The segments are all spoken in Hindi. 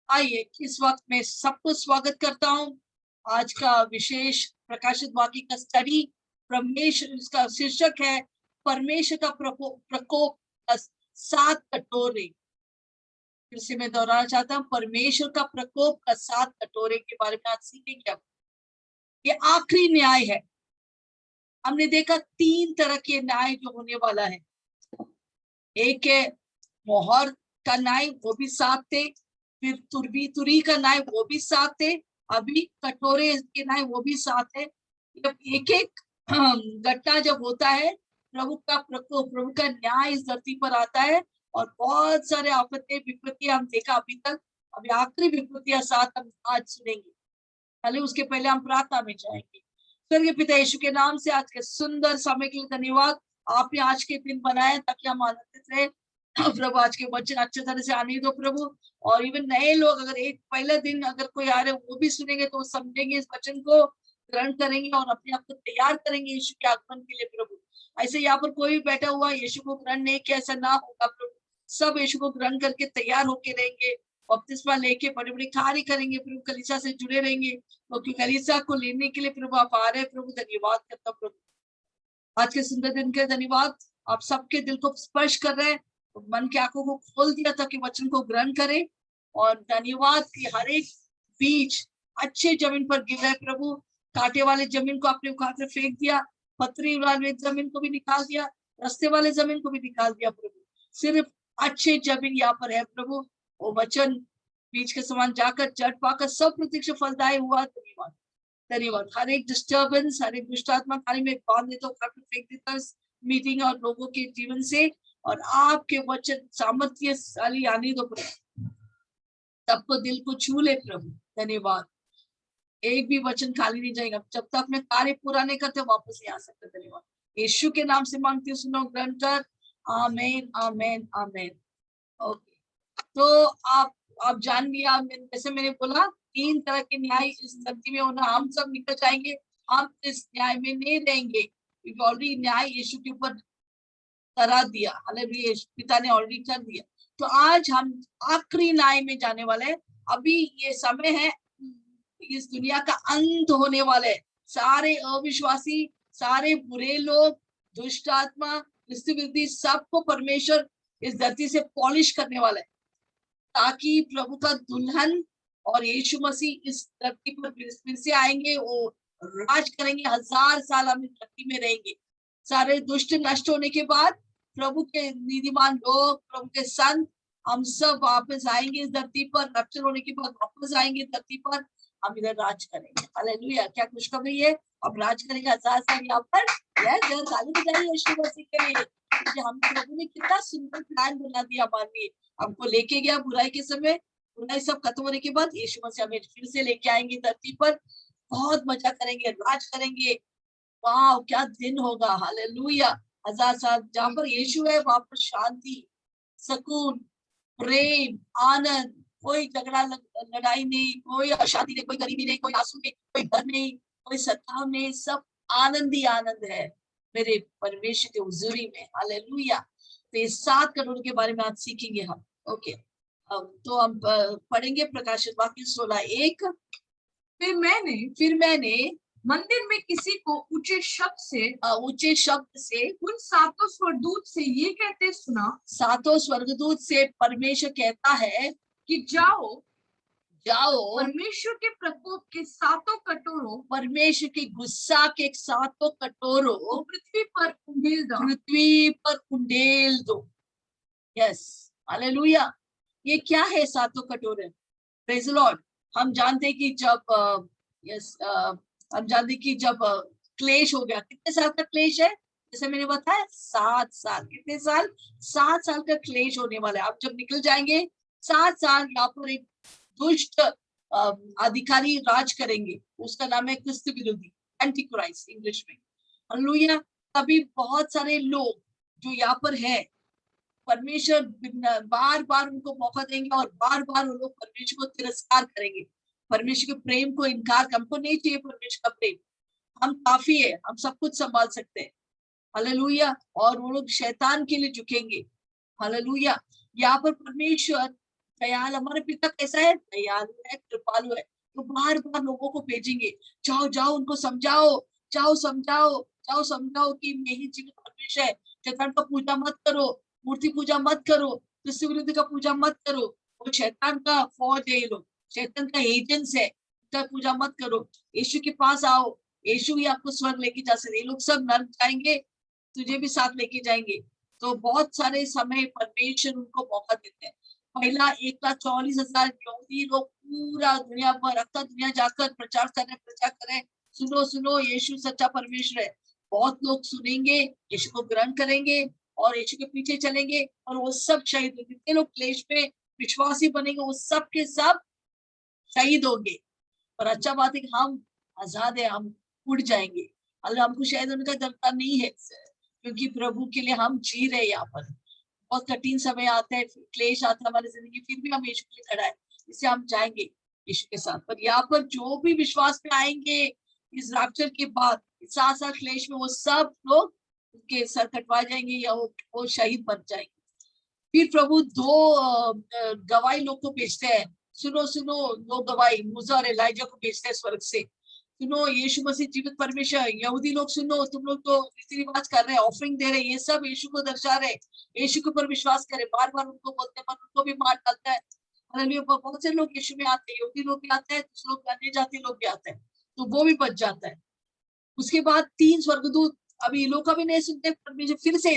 आइए इस वक्त मैं सबको स्वागत करता हूं। आज का विशेष प्रकाशित वाक्य का स्टडी परमेश्वर, इसका शीर्षक है परमेश्वर का प्रकोप का 7 कटोरे। फिर से मैं दोहराना चाहता हूँ, परमेश्वर का प्रकोप का 7 कटोरे के बारे में आज सीखेंगे। अब ये आखिरी न्याय है। हमने देखा 3 तरह के न्याय जो होने वाला है। एक है मोहर का न्याय, वो भी 7 थे। फिर तुरी का न्याय, वो भी 7 थे। अभी कटोरे के न्याय, वो भी 7 है। जब एक एक घटना जब होता है, प्रभु का प्रकोप, प्रभु का न्याय इस धरती पर आता है और बहुत सारे आपत्ति विपत्ति हम देखा अभी तक। अभी आखिरी विपत्तियां 7 हम आज सुनेंगे। पहले उसके पहले हम प्रार्थना में जाएंगे। स्वर्गीय पिता यीशु के नाम से आज के सुंदर समय के लिए धन्यवाद। आपने आज के दिन बनाए ताकि हम आनंदित रहे। प्रभु आज के वचन अच्छे तरह से आने दो प्रभु। और इवन नए लोग अगर एक पहला दिन अगर कोई आ रहे वो भी सुनेंगे तो समझेंगे, इस वचन को ग्रहण करेंगे और अपने आप को तैयार करेंगे यीशु के आगमन के लिए प्रभु। ऐसे यहाँ पर कोई भी बैठा हुआ यीशु को ग्रहण नहीं किया, ऐसा ना होगा प्रभु। सब यीशु को ग्रहण करके तैयार होके रहेंगे, बपतिस्मा लेके बड़े बड़े कार्य करेंगे प्रभु, कलीसिया से जुड़े रहेंगे क्योंकि कलीसिया को लेने के लिए प्रभु आप आ रहे हैं प्रभु। धन्यवाद करता हूं प्रभु आज के सुंदर दिन के धन्यवाद। आप सबके दिल को स्पर्श कर रहे हैं, मन की आंखों को खोल दिया ताकि वचन को ग्रहण करें। और धन्यवाद कि हर एक बीज अच्छे जमीन पर गिर रहे प्रभु। कांटे वाले जमीन को आपने उखाड़ कर फेंक दिया, पथरी वाले जमीन को भी निकाल दिया, रास्ते वाले जमीन को भी निकाल दिया प्रभु। सिर्फ अच्छे जमीन यहाँ पर है प्रभु। वो वचन बीज के समान जाकर जड़ पाकर सब प्रत्यक्ष फलदायी हुआ। धन्यवाद धन्यवाद। हर एक डिस्टर्बेंस, हर एक दुष्ट आत्मा खाली में बांध देता हूँ, फेंक देता मीटिंग और लोगों के जीवन से। और आपके वचन सामर्थ्यशाली आने दो प्रभु, सबको दिल को छू ले प्रभु। धन्यवाद। एक भी वचन खाली नहीं जाएगा जब तक अपने कार्य पूरा नहीं करते, वापस नहीं आ सकते। धन्यवाद। यीशु के नाम से मांगती हूँ, सुनो, ग्रहण कर। आमेन आमेन आमेन। ओके, तो आप जान लिया, जैसे मैंने बोला 3 तरह के न्याय इस धरती में होना, हम सब निकल जाएंगे। हम इस न्याय में नहीं रहेंगे क्योंकि ऑलरेडी न्याय यीशु के ऊपर करा दिया। हालेलुया, पिता ने ऑलरेडी कर दिया। तो आज हम आखिरी न्याय में जाने वाले हैं। अभी ये समय है, इस दुनिया का अंत होने वाले है। सारे अविश्वासी, सारे बुरे लोग, दुष्ट आत्मा, विरोधी, सबको परमेश्वर इस धरती से पॉलिश करने वाला है ताकि प्रभु का दुल्हन और यीशु मसीह इस धरती पर फिर से आएंगे। वो राज करेंगे, 1000 साल हम इस धरती में रहेंगे। सारे दुष्ट नष्ट होने के बाद प्रभु के नीतिमान लोग, प्रभु के संत, हम सब वापस आएंगे इस धरती पर। रक्षण होने के बाद वापस आएंगे धरती पर, हम इधर राज करेंगे। हालेलुया, क्या खुशखबरी है। अब राज करेंगे 1000 साल यहाँ पर। ताली बजाइए यीशु मसीह के लिए। हम प्रभु ने कितना सुंदर प्लान बना दिया हमारे लिए। हमको लेके गया बुराई के समय, बुराई सब खत्म होने के बाद यीशु मसीह हमें फिर से लेके आएंगे धरती पर। बहुत मजा करेंगे, राज करेंगे। वाह, क्या दिन होगा। हालेलुया। 1000 साल जहाँ पर यीशु है वहां पर शांति, सुकून, प्रेम, आनंद, कोई झगड़ा लड़ाई नहीं, कोई अशांति नहीं, कोई गरीबी नहीं, कोई आंसू नहीं, कोई डर नहीं, कोई सताव नहीं, सब आनंद ही आनंद है मेरे परमेश्वर के हुजूरी में। हालेलुया। तो इस 7 करोड़ के बारे में आज सीखेंगे हम। ओके, तो हम पढ़ेंगे प्रकाशित वाक्य 16:1। फिर मैंने मंदिर में किसी को ऊंचे शब्द से उन 7 स्वर्गदूत से ये कहते सुना। 7 स्वर्गदूत से परमेश्वर कहता है कि जाओ परमेश्वर के प्रकोप के 7 कटोरों, परमेश्वर के गुस्सा के 7 कटोरों पृथ्वी पर उंडेल दो। Yes, hallelujah. ये क्या है 7 कटोरे? Praise the Lord. हम जानते कि जब क्लेश हो गया, कितने साल का क्लेश है? जैसे मैंने बताया 7 साल। कितने साल? 7 साल का क्लेश होने वाला है। आप जब निकल जाएंगे 7 साल, यहाँ पर एक दुष्ट अधिकारी राज करेंगे, उसका नाम है क्रिस्त विरोधी, एंटी क्राइस्ट इंग्लिश में। हालेलुया। तभी बहुत सारे लोग जो यहाँ पर है, परमेश्वर बार बार उनको मौका देंगे और बार बार वो लोग परमेश्वर को तिरस्कार करेंगे, परमेश्वर के प्रेम को इनकार। हमको नहीं चाहिए परमेश्वर का प्रेम, हम काफी है, हम सब कुछ संभाल सकते हैं। हालेलुया। और वो लोग शैतान के लिए झुकेंगे। हालेलुया। यहाँ पर परमेश्वर दयाल, हमारे पिता कैसा है? दयालु है, कृपालु है। तो बार बार लोगों को भेजेंगे, जाओ जाओ उनको समझाओ, जाओ समझाओ, जाओ समझाओ कि मैं ही जीवित परमेश्वर है। शैतान का पूजा मत करो, मूर्ति पूजा मत करो, क्रिस्तु विरुद्ध का पूजा मत करो। वो शैतान का फौज है, ये लोग शैतान का एजेंट्स है। उसका पूजा मत करो, यीशु के पास आओ, यीशु ही आपको स्वर्ग लेके जा सकते। ये लोग सब नर्क जाएंगे, तुझे भी साथ लेके जाएंगे। तो बहुत सारे समय परमेश्वर उनको मौका देते हैं। पहला 1,44,000 यहूदी लोग पूरा दुनिया भर, अक्का दुनिया जाकर प्रचार करें, सुनो सुनो यीशु सच्चा परमेश्वर है। बहुत लोग सुनेंगे, यीशु को ग्रहण करेंगे और यीशु के पीछे चलेंगे, और वो सब शहीद होंगे। जितने लोग क्लेश पे विश्वासी बनेंगे वो सब के सब शहीद होंगे। पर अच्छा बात है कि हम आजाद है, हम उड़ जाएंगे। अगर हमको शायद उनका दरकार नहीं है, क्योंकि प्रभु के लिए हम जी रहे हैं। यहाँ पर बहुत कठिन समय आता है, क्लेश आता है हमारी जिंदगी, फिर भी हम यीशु के लिए खड़ा है, इससे हम जाएंगे यीशु के साथ। पर यहाँ पर जो भी विश्वास में आएंगे इस रैप्चर के बाद, साथ साथ क्लेश में, वो सब लोग उनके सर कटवा जाएंगे या वो शहीद बन जाएंगे। फिर प्रभु दो गवाही लोग को भेजते हैं। सुनो सुनो, दो गवाही मूसा और एलाइजा को भेजते हैं स्वर्ग से। सुनो यीशु मसीह जीवित परमेश्वर। यहूदी लोग सुनो, तुम लोग तो रीति रिवाज कर रहे हैं, ऑफरिंग दे रहे हैं, ये सब यीशु को दर्शा रहे हैं, यीशु के ऊपर विश्वास करें। बार बार उनको बोलते हैं, पर उनको भी मार डालता है। हालेलुया। बहुत से लोग यीशु में आते हैं, यहूदी लोग भी आते हैं, कुछ लोग अन्य जाति लोग भी आते हैं, तो वो भी बच जाता है। उसके बाद 3 स्वर्गदूत, अभी ये लोग का भी नहीं सुनते, परमेश्वर फिर से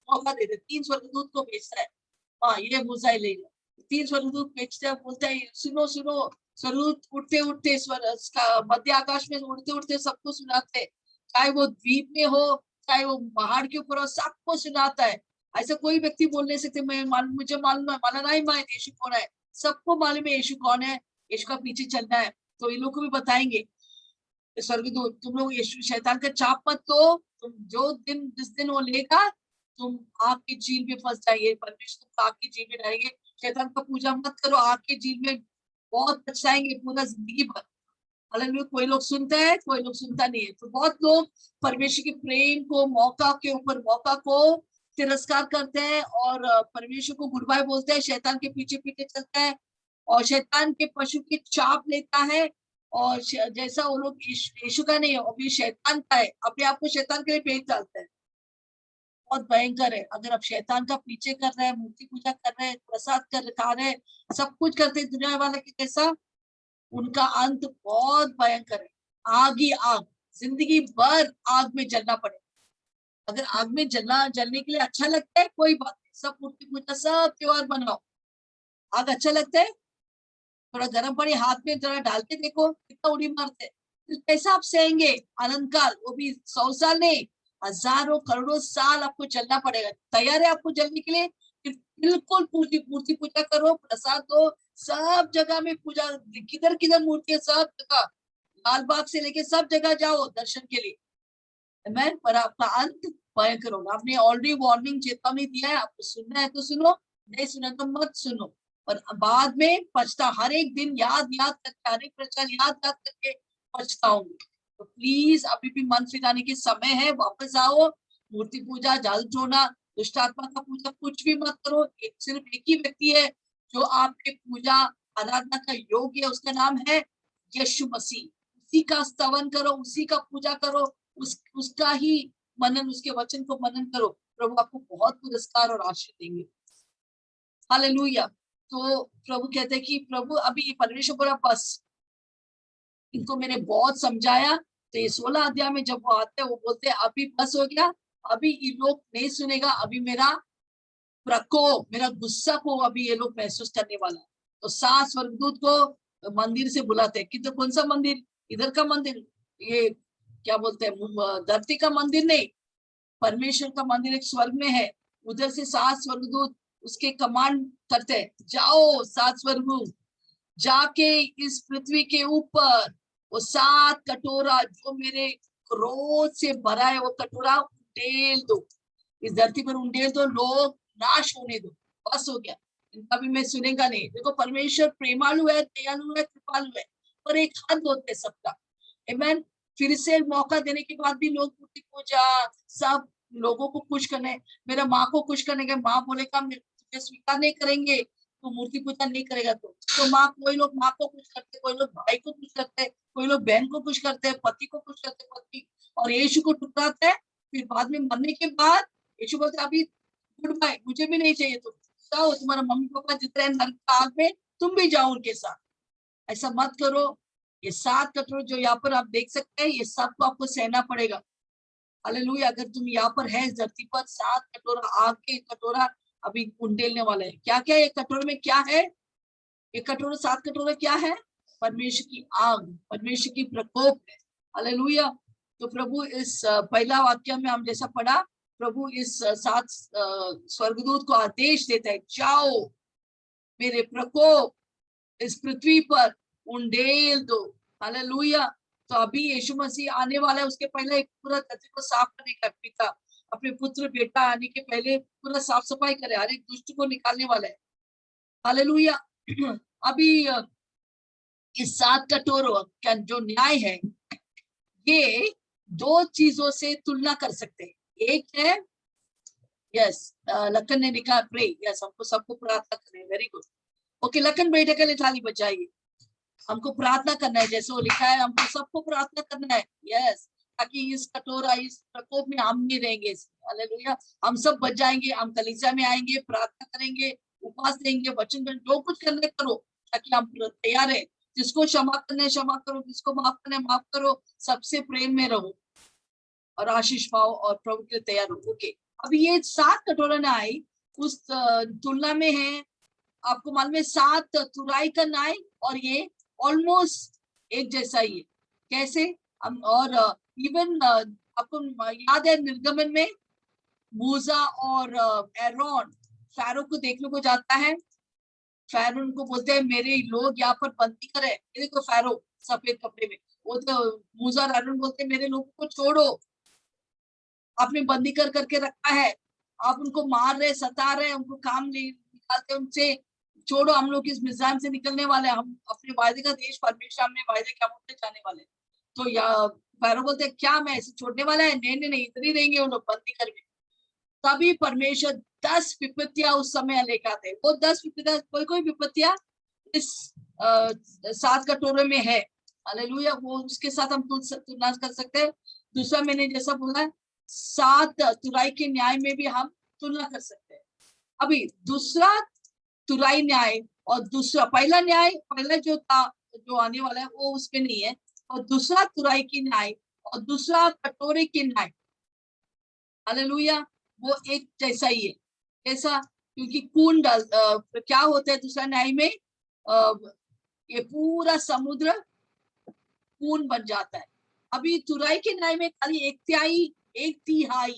मौका देते, 3 स्वर्गदूत को भेजता है। हाँ, ये मूसा ले लो। 3 स्वर्गदूत भेजते हैं, बोलते हैं सुनो सुनो। स्वर्गदूत उठते उठते मध्य आकाश में उड़ते उड़ते सबको सुनाते हैं, चाहे वो द्वीप में हो, चाहे वो पहाड़ के ऊपर हो, सबको सुनाता है। ऐसा कोई व्यक्ति बोल नहीं सकते मुझे मालूम है, माना नहीं मैं यीशु कौन है। सबको मालूम है यीशु कौन है, यीशु का पीछे चलना है। तो ये लोग को भी बताएंगे स्वर्गदूत, तुम लोग यीशु शैतान का चाप मत लो, तुम जिस दिन वो लेगा, तुम आग की झील में फंस जाइए, परमेश्वर तुमको आग की झील में डालेंगे। शैतान का पूजा मत करो, आग की झील में बहुत पछताएंगे पूरा जिंदगी भर। हालेलुया। कोई लोग सुनता है, कोई लोग सुनता नहीं है। तो बहुत लोग परमेश्वर के प्रेम को, मौका के ऊपर मौका को तिरस्कार करते हैं और परमेश्वर को गुड बाय बोलते हैं, शैतान के पीछे पीछे चलता है और शैतान के पशु की चाप लेता है। और जैसा वो लोग यीशु का नहीं है, अभी शैतान का है, अपने आप को शैतान के लिए बेच डालता है। बहुत भयंकर है। अगर आप शैतान का पीछे कर रहे हैं, मूर्ति पूजा कर रहे हैं, प्रसाद कर खा रहे हैं, सब कुछ करते हैं दुनिया वाले के जैसा, उनका अंत बहुत भयंकर है। आग ही आग, जिंदगी भर आग में जलना पड़े। अगर आग में जलने के लिए अच्छा लगता है, कोई बात नहीं, सब मूर्ति पूजा सब त्योहार बनाओ। आग अच्छा लगता है, थोड़ा गर्म पानी हाथ में जरा डाल के देखो, कितना उड़ी मारते हैं। तो कैसा आप सहेंगे अनंत काल, वो भी 100 साल नहीं, हजारों करोड़ों साल आपको चलना पड़ेगा। तैयार है आपको जलने के लिए? बिल्कुल मूर्ति पूजा करो, प्रसाद दो, सब जगह में पूजा, किधर किधर मूर्ति है सब जगह, लाल बाग से लेके सब जगह जाओ दर्शन के लिए। मैं पर आपका अंत भयंकर होगा। आपने ऑलरेडी वार्निंग चेतावनी दिया है, आपको सुनना है तो सुनो, नहीं सुना तो मत सुनो। पर बाद में पछता, हर एक दिन याद करके, हर एक प्रचार याद करके पछताओगे। तो प्लीज अभी भी मन फिराने के समय है, वापस आओ। मूर्ति पूजा, जल चोना, दुष्ट आत्मा का पूजा कुछ भी मत करो। सिर्फ एक ही व्यक्ति है जो आपके पूजा आराधना का योग्य है, उसका नाम है यीशु मसीह। उसी का स्तवन करो, उसी का पूजा करो, उसका ही मनन, उसके वचन को मनन करो। प्रभु आपको बहुत पुरस्कार और आशीष देंगे। हालेलुया। तो प्रभु कहते हैं कि प्रभु अभी परमेश्वर बोला बस, इनको मैंने बहुत समझाया। तो ये 16 अध्याय में जब वो आते हैं, वो बोलते हैं अभी बस हो गया, अभी ये लोग नहीं सुनेगा, अभी मेरा प्रकोप, मेरा गुस्सा को अभी ये लोग महसूस करने वाला है। तो 7 स्वर्गदूत को मंदिर से बुलाते हैं। किधर, कौन सा मंदिर? इधर का मंदिर, ये क्या बोलते हैं, धरती का मंदिर नहीं, परमेश्वर का मंदिर एक स्वर्ग में है। उधर से 7 स्वर्गदूत उसके कमांड करते हैं, जाओ 7 स्वर्गदूत, जाके इस पृथ्वी के ऊपर वो 7 कटोरा जो मेरे क्रोध से भरा है, वो कटोरा उंडेल दो, इस धरती पर उंडेल दो, लोग नाश होने दो, बस हो गया, इनका भी मैं सुनेगा नहीं। देखो परमेश्वर प्रेमालु है, दयालु है, कृपालु है, पर एक हद होते सबका। आमीन। फिर से मौका देने के बाद भी लोग मूर्ति पूजा, सब लोगों को खुश करने, मेरा माँ को खुश करने के, माँ बोलेगा तुझे स्वीकार नहीं करेंगे, तो मूर्ति पूजा नहीं करेगा तो माँ, कोई लोग माँ को खुश करते, कोई लोग भाई को खुश करते, कोई लोग बहन को खुश करते, पति को खुश करते, पति और यीशु को ठुकराते हैं। फिर बाद में मरने के बाद यीशु बोलते अभी गुड बाय, मुझे भी नहीं चाहिए, तुम जाओ, तुम्हारा मम्मी पापा जितने नरक का आग में, तुम भी जाओ उनके साथ। ऐसा मत करो। ये 7 कटोरे जो यहाँ पर आप देख सकते हैं, ये सबको आपको सहना पड़ेगा। हालेलुया। अगर तुम यहाँ पर है इस धरती पर, 7 कटोरा आग के कटोरा अभी उंडेलने वाले हैं। क्या क्या ये कटोरे में क्या है? ये कटोरा 7 कटोरा क्या है? परमेश्वर की आग, परमेश्वर की प्रकोप है। हालेलुया। तो प्रभु इस पहला वाक्य में हम जैसा पढ़ा, प्रभु इस 7 स्वर्गदूत को आदेश देता है, जाओ मेरे प्रकोप इस पृथ्वी पर उंडेल दो। हालेलुया। तो अभी यीशु मसीह आने वाला है, उसके पहले एक पूरा धरती को साफ करने का पिता अपने पुत्र बेटा आने के पहले पूरा साफ सफाई करे, हर एक दुष्ट को निकालने वाला है। हालेलुया। अभी इस 7 कटोरों का जो न्याय है, ये 2 चीजों से तुलना कर सकते हैं। एक है, यस, लखन ने लिखा प्रे, यस, हमको सबको प्रार्थना करें, वेरी गुड। ओके, लखन बेटे के लिए थाली बजाइए। हमको प्रार्थना करना है, जैसे वो लिखा है, हमको सबको प्रार्थना करना है, यस, ताकि इस कटोरा, इस प्रकोप में हम नहीं रहेंगे। हालेलुया। हम सब बच जाएंगे, हम कलीसिया में आएंगे, प्रार्थना करेंगे, उपवास देंगे, वचन में जो कुछ करने करो, ताकि हम तैयार है। जिसको क्षमा करना है क्षमा करो, जिसको माफ करना है माफ करो, सबसे प्रेम में रहो और आशीष पाओ और प्रभु के लिए तैयार हो। ओके, अभी ये 7 कटोरा न्याय उस तुलना में है, आपको मालूम है, 7 तुराई का न्याय और ये ऑलमोस्ट एक जैसा ही है। कैसे? हम और इवन आपको याद है निर्गमन में मूसा और एरोन फैरो को देखने को जाता है। फैरो उनको बोलते हैं मेरे लोग यहाँ पर बंदी करे, देखो फैरो सफेद कपड़े में, वो तो मूसा और एरोन बोलते हैं मेरे लोगों को छोड़ो, आपने बंदी कर करके रखा है, आप उनको मार रहे, सता रहे, उनको काम निकालते, उनसे छोड़ो, हम लोग इस मिज़ाम से निकलने वाले हैं, हम अपने वायदे का देश परमेश्वर हमने वायदे क्या होते जाने वाले। तो या फैरो बोलते हैं क्या मैं ऐसे छोड़ने वाला है? नहीं नहीं नहीं, इधर ही रहेंगे वो लोग बंदी करके। तभी परमेश्वर 10 विपत्तियां उस समय लेकर आते हैं। वो 10 विपत्तियां, कोई कोई विपत्तियां इस 7 कटोरे में है। हालेलुया। वो उसके साथ हम तुलना कर सकते हैं। दूसरा मैंने जैसा बोला, 7 तुराई के न्याय में भी हम तुलना कर सकते हैं। अभी दूसरा तुराई न्याय और दूसरा, पहला न्याय, पहला जो था जो आने वाला है वो उसमें नहीं है, और दूसरा तुराई की न्याय और दूसरा कटोरे के न्याय, हालेलुया, वो एक जैसा ही है। कैसा? क्योंकि खून डाल क्या होता है दूसरा न्याय में, ये पूरा समुद्र खून बन जाता है। अभी तुराई के न्याय में खाली 1/3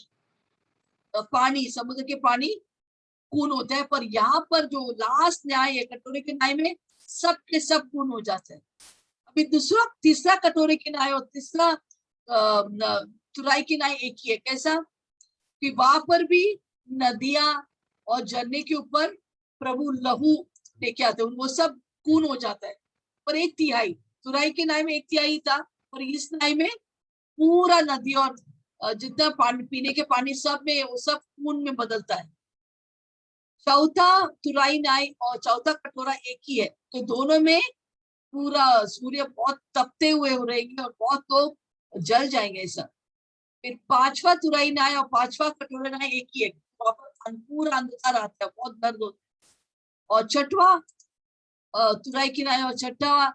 पानी, समुद्र के पानी खून होता है, पर यहाँ पर जो लास्ट न्याय है कटोरे के न्याय में सब के सब खून हो जाता है। अभी तीसरा कटोरे के न्याय और तीसरा तुराई के न्याय एक ही है। कैसा? कि वहां पर भी नदियां और झरने के ऊपर प्रभु लहू लेके आते हैं, वो सब खून हो जाता है। पर 1/3 तुराई के न्याय में 1/3 था, और इस न्याय में पूरा नदी और जितना पानी, पीने के पानी सब में, वो सब खून में बदलता है। चौथा तुराई न्याय और चौथा कटोरा एक ही है, तो दोनों में पूरा सूर्य बहुत तपते हुए रहेंगे और बहुत लोग जल जाएंगे ऐसा। फिर 5वां तुराई न्याय और 5वां कटोरा न्याय एक ही है, पूरा अंधकार आता है, बहुत दर्द होता है। और 6वां तुराई की न्याय और 6वां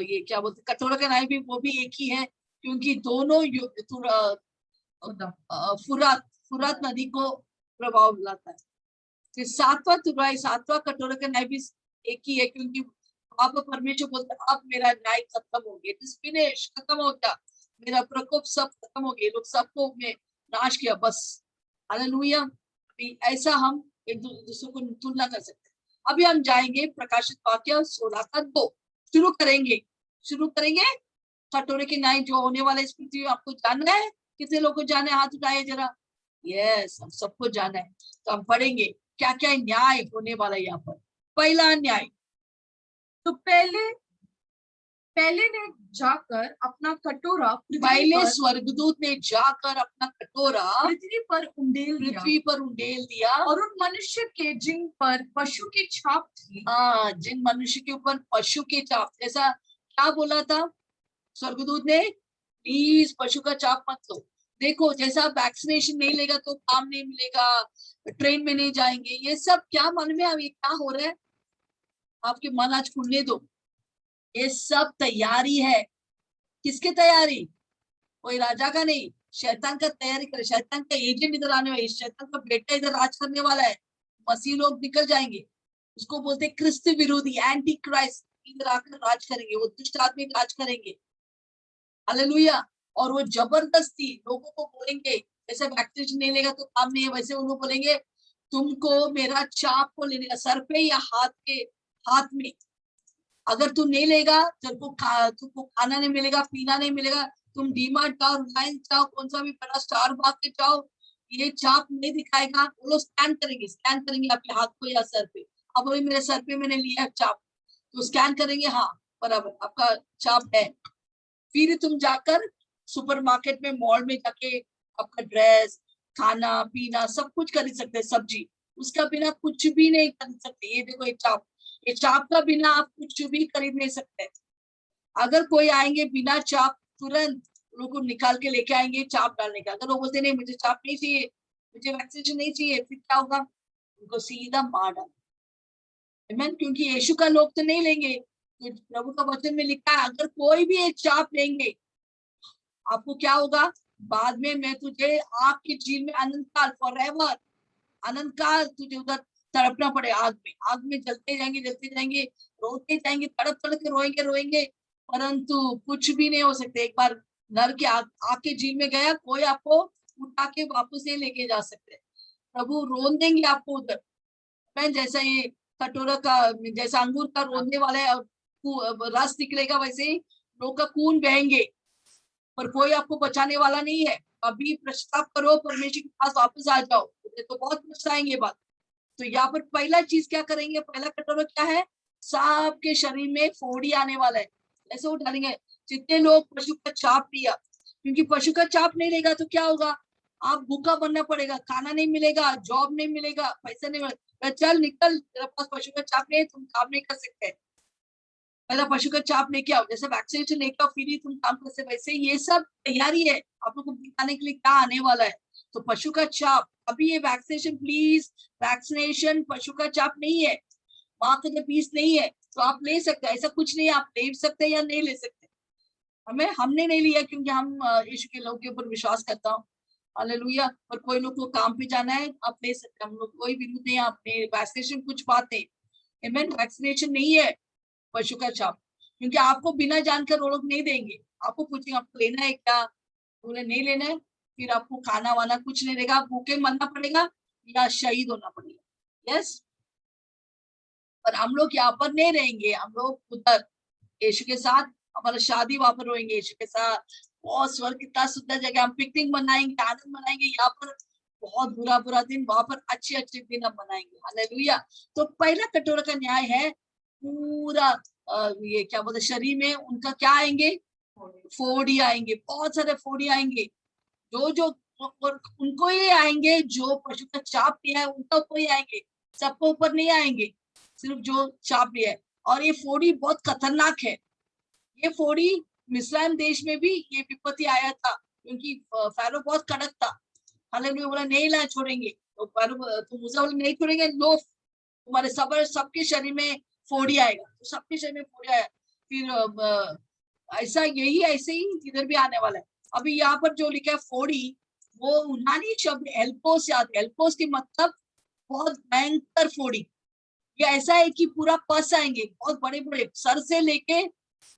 ये क्या बोलते कटोरा का न्याय भी, वो भी एक ही है, क्योंकि दोनों फुरात नदी को प्रभाव लाता है। फिर 7वां तुराई, 7वां कटोरा का न्याय भी एक ही है, क्योंकि वहां पर परमेश्वर बोलता है अब मेरा न्याय खत्म हो गया, इट इज फिनिश, खत्म हो गया, मेरा प्रकोप सब खत्म हो गया, लोग सबको मैं नाश किया, बस। हालेलुया। ऐसा हम एक दूसरे को तुलना कर सकते हैं। अभी हम जाएंगे प्रकाशित वाक्य 16:2, शुरू करेंगे कटोरे के न्याय जो होने वाला इस पृथ्वी में। आपको जानना है? कितने लोगों को जानना है? हाथ उठाइए जरा। यस, हम सबको जानना है। तो हम पढ़ेंगे क्या क्या न्याय होने वाला है यहाँ पर। पहला न्याय, तो पहले पहले ने जाकर अपना कटोरा पहले स्वर्गदूत ने जाकर अपना कटोरा पृथ्वी पर उंडेल दिया और उन मनुष्य के जिन पर पशु की छाप थी, जिन मनुष्य के ऊपर पशु की छाप, जैसा क्या बोला था स्वर्गदूत ने, प्लीज पशु का छाप मत लो। देखो जैसा वैक्सीनेशन नहीं लेगा तो काम नहीं मिलेगा, ट्रेन में नहीं जाएंगे, ये सब क्या मन में अब ये क्या हो रहा है, आपके मन आज खुलने दो। ये सब तैयारी है, किसकी तैयारी? कोई राजा का नहीं, शैतान का तैयारी करे, शैतान का एजेंट इधर आने वाला है, शैतान का बेटा इधर राज करने वाला है, मसीह लोग निकल जाएंगे, उसको बोलते हैं क्रिस्त विरोधी, एंटी क्राइस्ट, इधर आकर राज करेंगे, वो दुष्ट आदमी राज करेंगे। हालेलुया। और वो जबरदस्ती लोगों को बोलेंगे, जैसे वैक्सीनेशन नहीं लेगा तो काम नहीं है, वैसे उन्होंने बोलेंगे तुमको मेरा चाप को लेने का, सर पे या हाथ में, अगर तू नहीं लेगा तुमको खाना नहीं मिलेगा, पीना नहीं मिलेगा, तुम डीमार्ट जाओ, रिलायंस जाओ, कौन सा भी बड़ा स्टार मार्केट जाओ, ये चाप नहीं दिखाएगा, वो लोग स्कैन करेंगे आपके हाथ को या सर पे। अब वही मेरे सर पे मैंने लिया चाप, तो स्कैन करेंगे, हाँ बराबर आपका चाप है। फिर तुम जाकर सुपरमार्केट में, मॉल में जाके आपका ड्रेस, खाना पीना सब कुछ खरीद सकते हैं, सब्जी, उसका बिना कुछ भी नहीं खरीद सकते। ये देखो ये चाप का बिना आप कुछ भी खरीद नहीं सकते। अगर कोई आएंगे बिना चाप, तुरंत लोग को निकाल के लेके आएंगे चाप डालने का। अगर वो बोलते नहीं मुझे चाप नहीं चाहिए, मुझे वैक्सीनेशन नहीं चाहिए, फिर क्या होगा? उनको सीधा मार डाल। क्योंकि यीशु का लोग तो नहीं लेंगे, तो प्रभु का वचन में लिखा है अगर कोई भी एक चाप लेंगे आपको क्या होगा? बाद में मैं तुझे आग की झील में अनंत काल, फॉरएवर, अनंत काल तुझे उधर तड़पना पड़े, आग में जलते जाएंगे, रोते जाएंगे, तड़प तड़प के रोएंगे, परंतु कुछ भी नहीं हो सकते। एक बार नर के आग के झील में गया, कोई आपको उठा के वापस नहीं लेके जा सकते। प्रभु रोन देंगे आपको उधर। मैं जैसा ये कटोरा का, जैसा अंगूर का रोने वाला है, रस निकलेगा, वैसे ही लोग का खून बहेंगे, पर कोई आपको बचाने वाला नहीं है। अभी पश्चाताप करो, परमेश्वर के पास वापस आ जाओ, तो बहुत पछताएंगे बात। तो यहाँ पर पहला चीज क्या करेंगे, पहला कटोरा क्या है? सबके शरीर में फोड़ी आने वाला है, ऐसे वो डालेंगे जितने लोग पशु का चाप लिया। क्योंकि पशु का चाप नहीं लेगा तो क्या होगा? आप भूखा बनना पड़ेगा, खाना नहीं मिलेगा, जॉब नहीं मिलेगा, पैसा नहीं मिलेगा, चल निकल, तेरे पास पशु का चाप नहीं है, तुम काम नहीं कर सकते। पहला पशु का चाप लेके आओ, जैसे वैक्सीनेशन लेके आओ फिर ही तुम काम कर सकते, वैसे ये सब तैयारी है आप लोग को दिखाने के लिए क्या आने वाला है। तो पशु का चाप, अभी ये वैक्सीनेशन, प्लीज वैक्सीनेशन पशु का चाप नहीं है, माँ का पीस नहीं है, तो आप ले सकते हैं, ऐसा कुछ नहीं, आप ले सकते हैं या नहीं ले सकते। हमने नहीं लिया क्योंकि हम यीशु के लोग के ऊपर विश्वास करता हूँ, हालेलुया। और कोई लोग को काम पे जाना है, आप ले सकते हैं, हम लोग कोई विरोध नहीं, आपने वैक्सीनेशन कुछ बात नहीं, वैक्सीनेशन नहीं है पशु का चाप, क्योंकि आपको बिना जानकर वो लोग नहीं देंगे। आपको पूछेंगे आपको लेना है क्या, बोले नहीं लेना है, फिर आपको खाना वाना कुछ नहीं देगा, भूखे मरना पड़ेगा या शहीद होना पड़ेगा। यस, पर हम लोग यहाँ पर नहीं रहेंगे, हम लोग उधर यीशु के साथ, हमारा शादी वहां पर होंगे यीशु के साथ। बहुत स्वर्ग कितना सुंदर जगह, हम पिकनिक मनाएंगे, आनंद मनाएंगे, यहाँ पर बहुत बुरा बुरा दिन, वहां पर अच्छे अच्छे दिन हम मनाएंगे, हालेलुया। तो पहला कटोरा का न्याय है, पूरा ये क्या बोलते, शरीर में उनका क्या आएंगे? फोड़ी आएंगे, बहुत सारे फोड़ी आएंगे, जो जो और उनको ही आएंगे जो पशु का चाप लिया है, उनका ऊपर ही आएंगे, सबको ऊपर नहीं आएंगे, सिर्फ जो चाप लिया है। और ये फोड़ी बहुत खतरनाक है, ये फोड़ी मिस्राइम देश में भी ये विपत्ति आया था, क्योंकि फैरो बहुत कड़क था। हालेलुया, बोला नहीं ला छोड़ेंगे, तो फैरो तो मूसा बोला नहीं छोड़ेंगे, लो तुम्हारे सबके शरीर में फोड़ी आएगा, तो सबके शरीर में फोड़ी आया। फिर ऐसा यही ऐसे ही इधर भी आने वाला है। अभी यहाँ पर जो लिखा है फोड़ी, वो यूनानी शब्द एल्पोस याद है, एल्पोस के मतलब बहुत भयंकर फोड़ी। ये ऐसा है कि पूरा पस आएंगे, बहुत बड़े बड़े, सर से लेके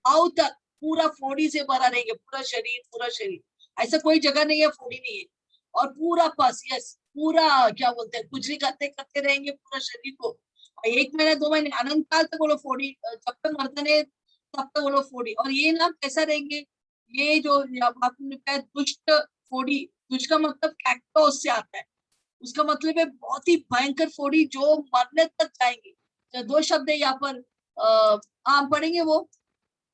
पाँव तक पूरा फोड़ी से भरा रहेंगे, पूरा शरीर। ऐसा कोई जगह नहीं है फोड़ी नहीं है, और पूरा पस, यस, पूरा क्या बोलते हैं, खुजली करते रहेंगे पूरा शरीर को। 1 महीना 2 महीने अनंत काल तक वो लोग फोड़ी, जब तक मरते नहीं तब तक वो लोग फोड़ी। और ये ना कैसा रहेंगे, ये जो आपने कहा दुष्ट फोड़ी, दुष्ट का मतलब कैक्टोस से आता है, उसका मतलब है बहुत ही भयंकर फोड़ी जो मरने तक जाएंगे। तो 2 शब्द है यहाँ पर, हम पढ़ेंगे वो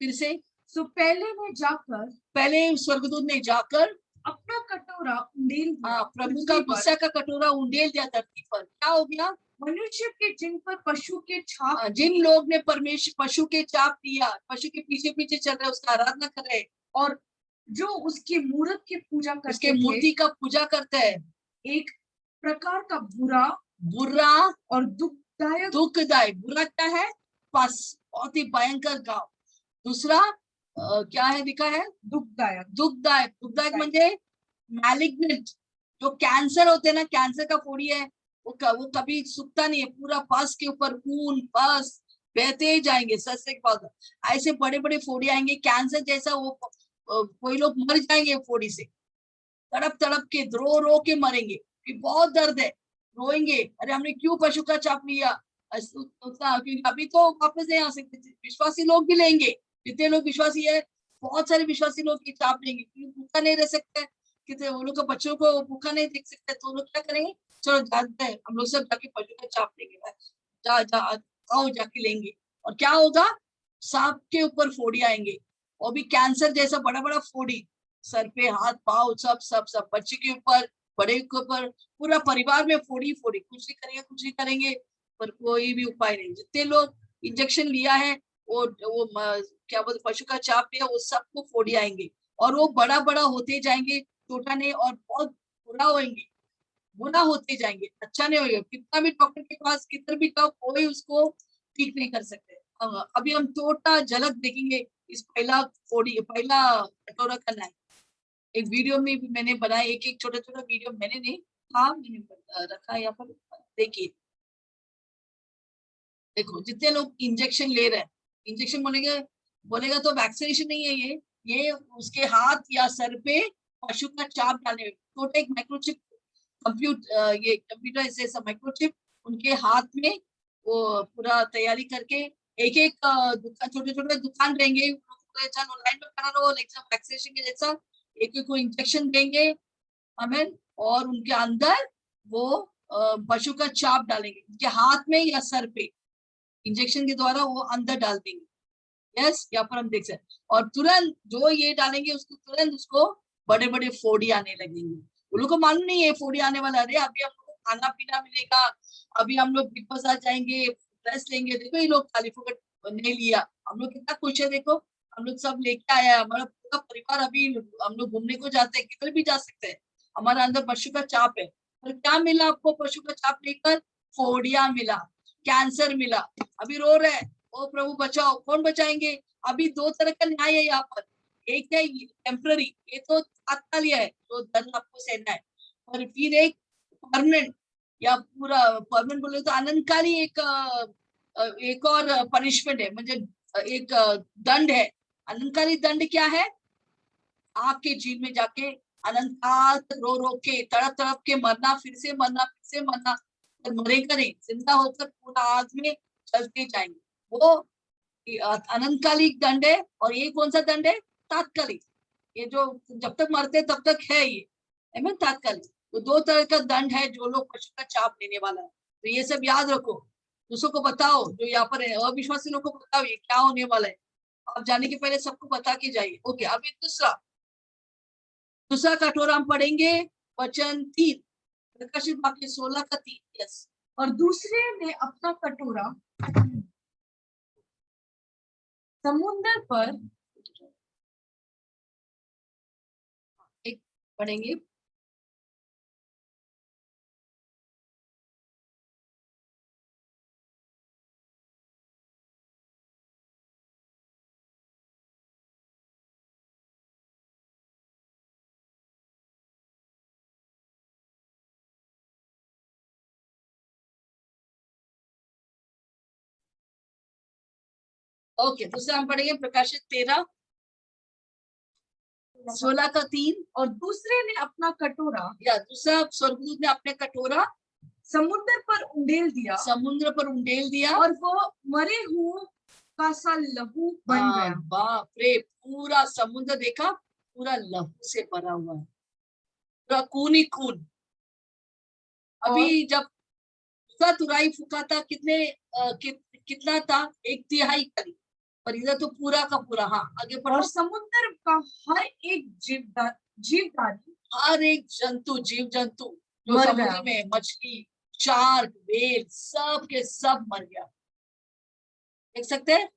फिर से, सो पहले स्वर्गदूत ने जाकर अपना कटोरा उंडेल दिया प्रभु का गुस्सा का कटोरा उंडेल दिया धरती पर। क्या हो गया? मनुष्य के जिन पर पशु के छाप, जिन लोग ने पशु के छाप लिया, पशु के पीछे पीछे चल रहे, उसका आराधना कर रहे, और जो उसके मूर्त की पूजा करते, उसके मूर्ति का पूजा करते हैं, एक प्रकार का बुरा और दुखदायक। बुरा क्या है? बहुत ही भयंकर गाँव। दूसरा क्या है लिखा है? दुखदायक म्हणजे मैलिग्नेंट। जो कैंसर होते हैं ना, कैंसर का फोड़ी है, वो कभी सूखता नहीं है, पूरा पस के ऊपर खून पस बहते ही जाएंगे। सच से बहुत ऐसे बड़े बड़े फोड़ी आएंगे, कैंसर जैसा। वो कोई लोग मर जाएंगे फोड़ी से, तड़प तड़प के रो रो के मरेंगे, बहुत दर्द है, रोएंगे, अरे हमने क्यों पशु का छाप लिया। अभी तो वापस नहीं आ सकते। विश्वासी लोग भी लेंगे, जितने लोग विश्वासी है, बहुत सारे विश्वासी लोग की छाप लेंगे, भूखा नहीं रह सकते, कितने वो लोग बच्चों को भूखा नहीं देख सकते, तो लोग क्या करेंगे? चलो जानते हैं, हम लोग सब जाके पशु का छाप लेंगे, आओ जाके लेंगे। और क्या होगा? सांप के ऊपर फोड़ी आएंगे, और भी कैंसर जैसा बड़ा बड़ा फोड़ी, सर पे, हाथ पाँव, सब सब सब, बच्चे के ऊपर, बड़े के ऊपर, पूरा परिवार में फोड़ी फोड़ी। कुछ नहीं करेंगे, पर कोई भी उपाय नहीं। जितने लोग इंजेक्शन लिया है, वो क्या बोलते, पशु का छाप लिया, वो सबको फोड़ी आएंगे, और वो बड़ा बड़ा होते जाएंगे, छोटा नहीं, और बहुत बुरा होते जाएंगे, अच्छा नहीं होगा। कितना भी डॉक्टर के पास कितना भी जाओ, कोई उसको ठीक नहीं कर सकते। अभी हम छोटा झलक देखेंगे इस पहला कटोरा का नाम। एक वीडियो में भी मैंने बनाया, एक छोटा छोटा वीडियो मैंने नहीं मैंने रखा है यहाँ पर, देखिए। देखो, जितने लोग इंजेक्शन ले रहे हैं, इंजेक्शन बोलेगा तो वैक्सीनेशन नहीं है ये उसके हाथ या सर पे पशु का छाप डालने, छोटा एक माइक्रोचिप कंप्यूटर ऐसे माइक्रोचिप उनके हाथ में, वो पूरा तैयारी करके एक एक छोटे छोटे दुकान रहेंगे, लाइन में खड़ा रहो, वैक्सीनेशन के जैसा एक एक को इंजेक्शन देंगे, हमें, और उनके अंदर वो पशु का छाप डालेंगे, उनके हाथ में या सर पे इंजेक्शन के द्वारा वो अंदर डाल देंगे। यस, यहाँ पर हम देख सकते हैं। और तुरंत जो ये डालेंगे, उसको तुरंत उसको बड़े बड़े फोड़ी आने लगेंगे। उन लोग को मालूम नहीं है फोड़ी आने वाला, अरे अभी हम लोग को खाना पीना मिलेगा, अभी हम लोग बिग बस आ जाएंगे, ड्रेस लेंगे। देखो ये लोग खाली फुकट नहीं लिया, हम लोग कितना खुश है। देखो हम लोग सब लेके आया, हमारा पूरा परिवार, अभी हम लोग घूमने को जाते हैं, किधर भी जा सकते हैं, हमारा अंदर पशु का छाप है। और क्या मिला आपको पशु का छाप लेकर? फोड़िया मिला, कैंसर मिला, अभी रो रहे हैं, ओ प्रभु बचाओ। कौन बचाएंगे? अभी दो तरह का न्याय है यहाँ पर, एक है टेम्पररी, ये तो तात्कालिक है, तो दंड आपको सहना है, और फिर एक परमानेंट, या पूरा परमानेंट बोले तो अनंतकाली एक और पनिशमेंट है, मतलब एक दंड है। अनंतकाली दंड क्या है? आपके जेल में जाके अनंत काल तक रो रो के, तड़प तड़प के मरना, फिर से मरना, फिर से मरना, पर मरेगा नहीं, जिंदा होकर पूरा आग में चलते जाएंगे। वो अनंतकालिक दंड है। और ये कौन सा दंड है? तात्कालिक। ये जो जब तक मरते तब तक है, ये तात्कालिक। तो दो तरह का दंड है जो लोग पशु का छाप लेने वाला है। तो ये सब याद रखो, दूसरों को बताओ, जो यहाँ पर है अविश्वासी लोगों को बताओ ये क्या होने वाला है। आप जाने के पहले सबको बता के जाइए। ओके, अभी दूसरा कटोरा हम पढ़ेंगे, वचन 3, प्रकाशित वाक्य 16 का 3। यस। और दूसरे ने अपना कटोरा समुद्र पर, एक पढ़ेंगे, ओके। दूसरा हम पढ़ेंगे प्रकाशित 13 16 का 3। और दूसरे ने अपना कटोरा, या दूसरा स्वर्गदूत ने अपने कटोरा समुद्र पर उंडेल दिया, और वो मरे हुओं का सा लहू बन गया। बाप रे, पूरा समुद्र देखा, पूरा लहू से भरा हुआ है, पूरा खून ही खून। अभी जब तुराई फूका था, कितना था? 1/3 करीब, पर इधर तो पूरा का पूरा। हाँ आगे और पढ़ो। समुद्र का हर एक जीवधारी हर एक जंतु, जीव जंतु जो मर समुद्र गया। में, मछली, शार्क, व्हेल, सब के सब मर गया। देख सकते हैं,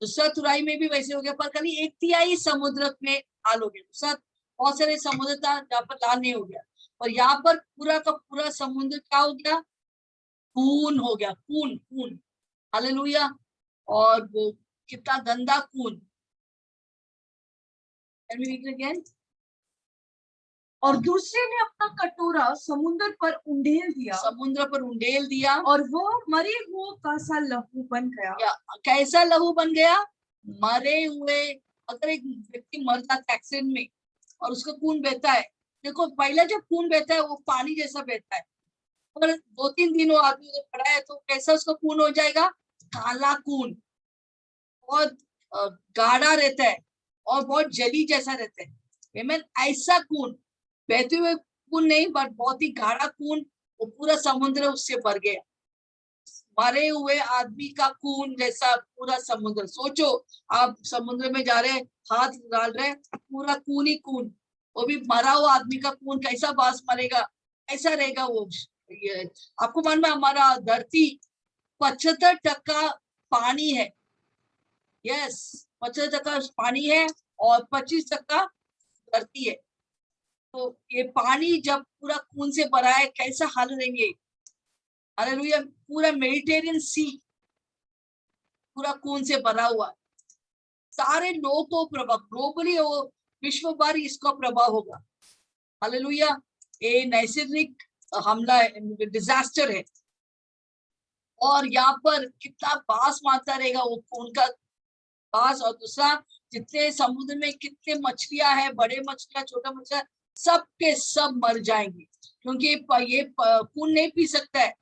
दूसरा तुराई में भी वैसे हो गया, पर खाली 1/3 समुद्र में लाल हो गया। दूसरा बहुत सारे समुद्र था जहाँ पर लाल नहीं हो गया, और यहाँ पर पूरा का पूरा समुद्र क्या हो गया, खून हो गया। खून, खून, हालेलुया। और वो कितना गंदा खून। Again? और दूसरे ने अपना कटोरा समुद्र पर उंडेल दिया, समुद्र पर उंडेल दिया, और वो मरे हुओं का सा लहू बन गया। या कैसा लहू बन गया, मरे हुए। अगर एक व्यक्ति मर जाता है एक्सीडेंट में और उसका खून बहता है, देखो पहले जब खून बहता है वो पानी जैसा बहता है, और 2-3 दिन वो आदमी उधर पड़ा है तो कैसा उसका खून हो जाएगा, काला खून, बहुत गाढ़ा रहता है और बहुत जली जैसा रहता है। आमीन। ऐसा खून, बहते हुए खून नहीं, बट बहुत ही गाढ़ा खून, वो पूरा समुद्र उससे भर गया। मरे हुए आदमी का खून जैसा पूरा समुद्र। सोचो आप समुद्र में जा रहे, हाथ डाल रहे, पूरा खून ही खून, वो भी मरा हुआ आदमी का खून, कैसा बास मरेगा, ऐसा रहेगा वो। ये आपको मालूम है हमारा धरती 75% पानी है। यस, 75% पानी है और 25% धरती है। तो ये पानी जब पूरा खून से भरा है, कैसा हाल रहेंगे। हालेलुया। पूरा मेडिटेरियन सी पूरा खून से भरा हुआ है। सारे लोगों को प्रभाव, ग्लोबली वो विश्व भर इसका प्रभाव होगा। हालेलुया। ये नैसर्गिक हमला है, डिजास्टर है, और यहाँ पर कितना बास मारता रहेगा वो खून का बास। और दूसरा, जितने समुद्र में कितने मछलियां हैं, बड़े मछलियां, छोटा मछलियां, सब के सब मर जाएंगे, क्योंकि ये खून नहीं पी सकता है,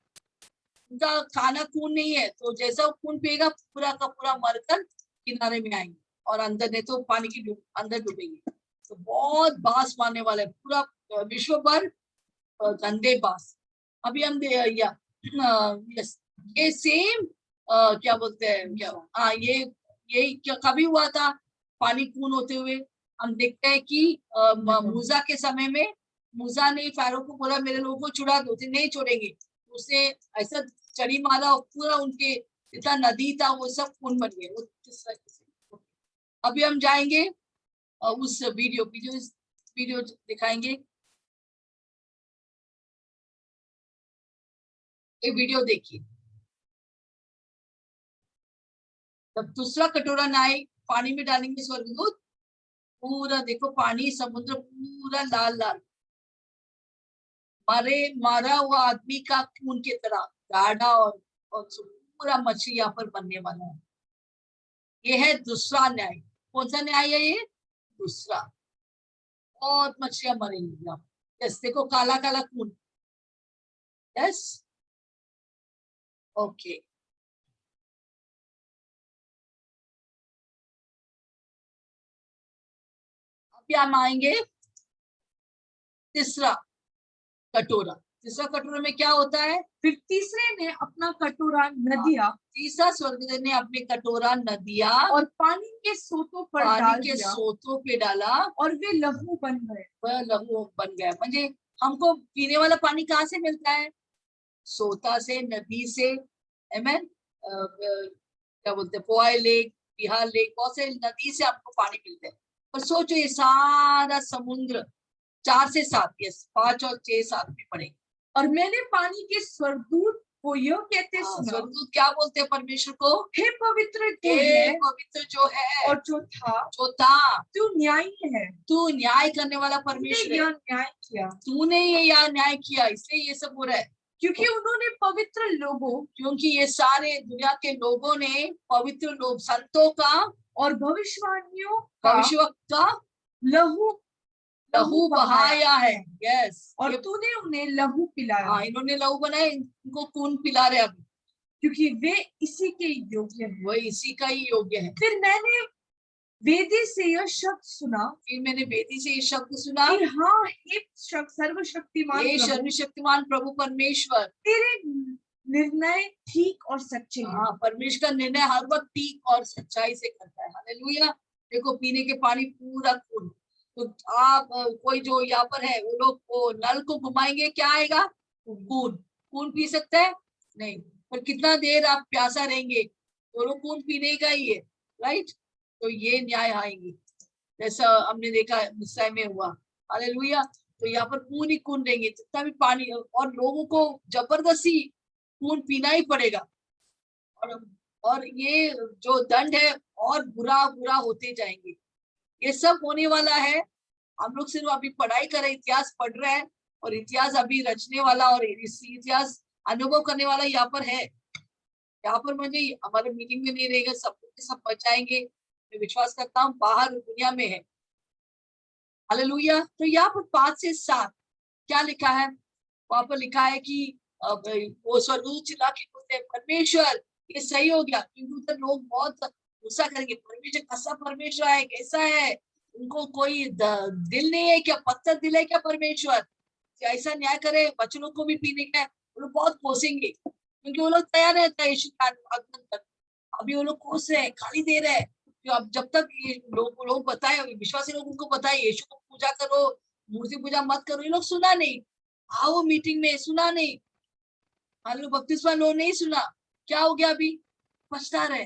उनका खाना खून नहीं है। तो जैसा वो खून पिएगा पूरा का पूरा मरकर किनारे में आएंगे, और अंदर नहीं तो पानी की अंदर डूबेंगे। तो बहुत बास मारने वाले पूरा विश्व भर गंदे बास। अभी हम यस, ये सेम क्या बोलते हैं, क्या, हाँ ये क्या कभी हुआ था, पानी खून होते हुए। हम देखते हैं कि मूसा के समय में मूसा ने फारो को बोला मेरे लोगों को छुड़ा दो, नहीं छोड़ेंगे। उसने ऐसा चढ़ी मारा और पूरा उनके इतना नदी था वो सब खून बन गए। वो किस तरह से। अभी हम जाएंगे उस वीडियो दिखाएंगे। ये वीडियो देखिए। जब दूसरा कटोरा नाई पानी में डालेंगे स्वर्गदूत, पूरा देखो पानी, समुद्र पूरा लाल लाल, मारा हुआ आदमी का खून की तरह गाढ़ा, और पूरा मछली यहाँ पर बनने वाला है। ये है दूसरा न्याय। कौन सा न्याय है ये, दूसरा। बहुत मछलियां मरेंगी यहाँ। यस, देखो काला काला खून। Yes, okay. अभी हम आएंगे तीसरा कटोरा। तीसरा कटोरा में क्या होता है, फिर तीसरे ने अपना कटोरा नदिया, तीसरा स्वर्गदूत ने अपने कटोरा नदिया और पानी के सोतों पर डाल के दिया, सोतों पे डाला, और वे लहू बन गए। वह लहू बन गया। म्हणजे हमको पीने वाला पानी कहाँ से मिलता है, सोता से, नदी से। आमेन। क्या बोलते हैं, पोआई लेक, बिहार लेक, बहुत से नदी से आपको पानी मिलते हैं। और सोचो ये सारा समुद्र 4 से 7, यस 5 और 6, 7 में पड़े। और मैंने पानी के स्वर्गदूत को यह कहते सुना, स्वर्गदूत क्या बोलते हैं परमेश्वर को, हे पवित्र जो है और जो था तू न्यायी है, तू न्याय करने वाला परमेश्वर है। न्याय किया, तूने ये यार न्याय किया, इसलिए ये सब हो रहा है। क्योंकि उन्होंने पवित्र लोगों, क्योंकि ये सारे दुनिया के लोगों ने पवित्र लोग, संतों का और भविष्यवाणियों का लहू बहाया है। यस, और तूने उन्हें लहू पिलाया। हाँ, इन्होंने लहू बनाया, इनको खून पिला रहे अभी, क्योंकि वे इसी के योग्य हैं। वो इसी का ही योग्य है। फिर मैंने वेदी से यह शब्द सुना, कि हाँ, हे सर्वशक्तिमान प्रभु परमेश्वर, निर्णय ठीक और सच्चे हैं। हाँ, परमेश्वर का निर्णय हर वक्त ठीक और सच्चाई से करता है। हालेलुया। देखो पीने के पानी पूरा खून। तो आप कोई जो यहाँ पर है वो लोग वो नल को घुमाएंगे, क्या आएगा? खून। खून पी सकते हैं? नहीं। पर कितना देर आप प्यासा रहेंगे? वो लोग खून पीने का ही है, राइट? तो ये न्याय आएंगे, जैसा हमने देखा मिस्र में हुआ। हालेलुया। तो यहाँ पर खून ही खून देंगे, जितना भी पानी, और लोगों को जबरदस्ती खून पीना ही पड़ेगा। और और ये जो दंड है और बुरा बुरा होते जाएंगे। ये सब होने वाला है। हम लोग सिर्फ अभी पढ़ाई कर रहे, इतिहास पढ़ रहे हैं, और इतिहास अभी रचने वाला और इस इतिहास अनुभव करने वाला यहाँ पर है। यहाँ पर मुझे हमारे मीटिंग में नहीं रहेगा, सब के सब बचाएंगे, मैं विश्वास करता हूँ बाहर दुनिया में है। हालेलुया। तो यहाँ पर 5 से 7 क्या लिखा है? वहां पर लिखा है कि वो स्वर्गदूत चिल्ला के बोलते हैं, परमेश्वर ये सही हो गया, क्योंकि उधर लोग बहुत गुस्सा करेंगे, परमेश्वर कैसा परमेश्वर है, कैसा है, उनको कोई दिल नहीं है क्या, पत्थर दिल है क्या परमेश्वर, ऐसा न्याय करे, बच्चों को भी पीने का है। वो लोग बहुत कोसेंगे, क्योंकि वो लोग तैयार रहता है यीशु के आगमन तक। अभी वो लोग कोस रहे हैं, गाली दे रहे हैं। तो अब जब तक ये लोग बताए, विश्वासी लोग उनको बताए यीशु को पूजा करो, मूर्ति पूजा मत करो, ये लोग सुना नहीं। आओ मीटिंग में, सुना नहीं। हालेलुया। बपतिस्मा लोग नहीं सुना। क्या हो गया? अभी पछता रहे।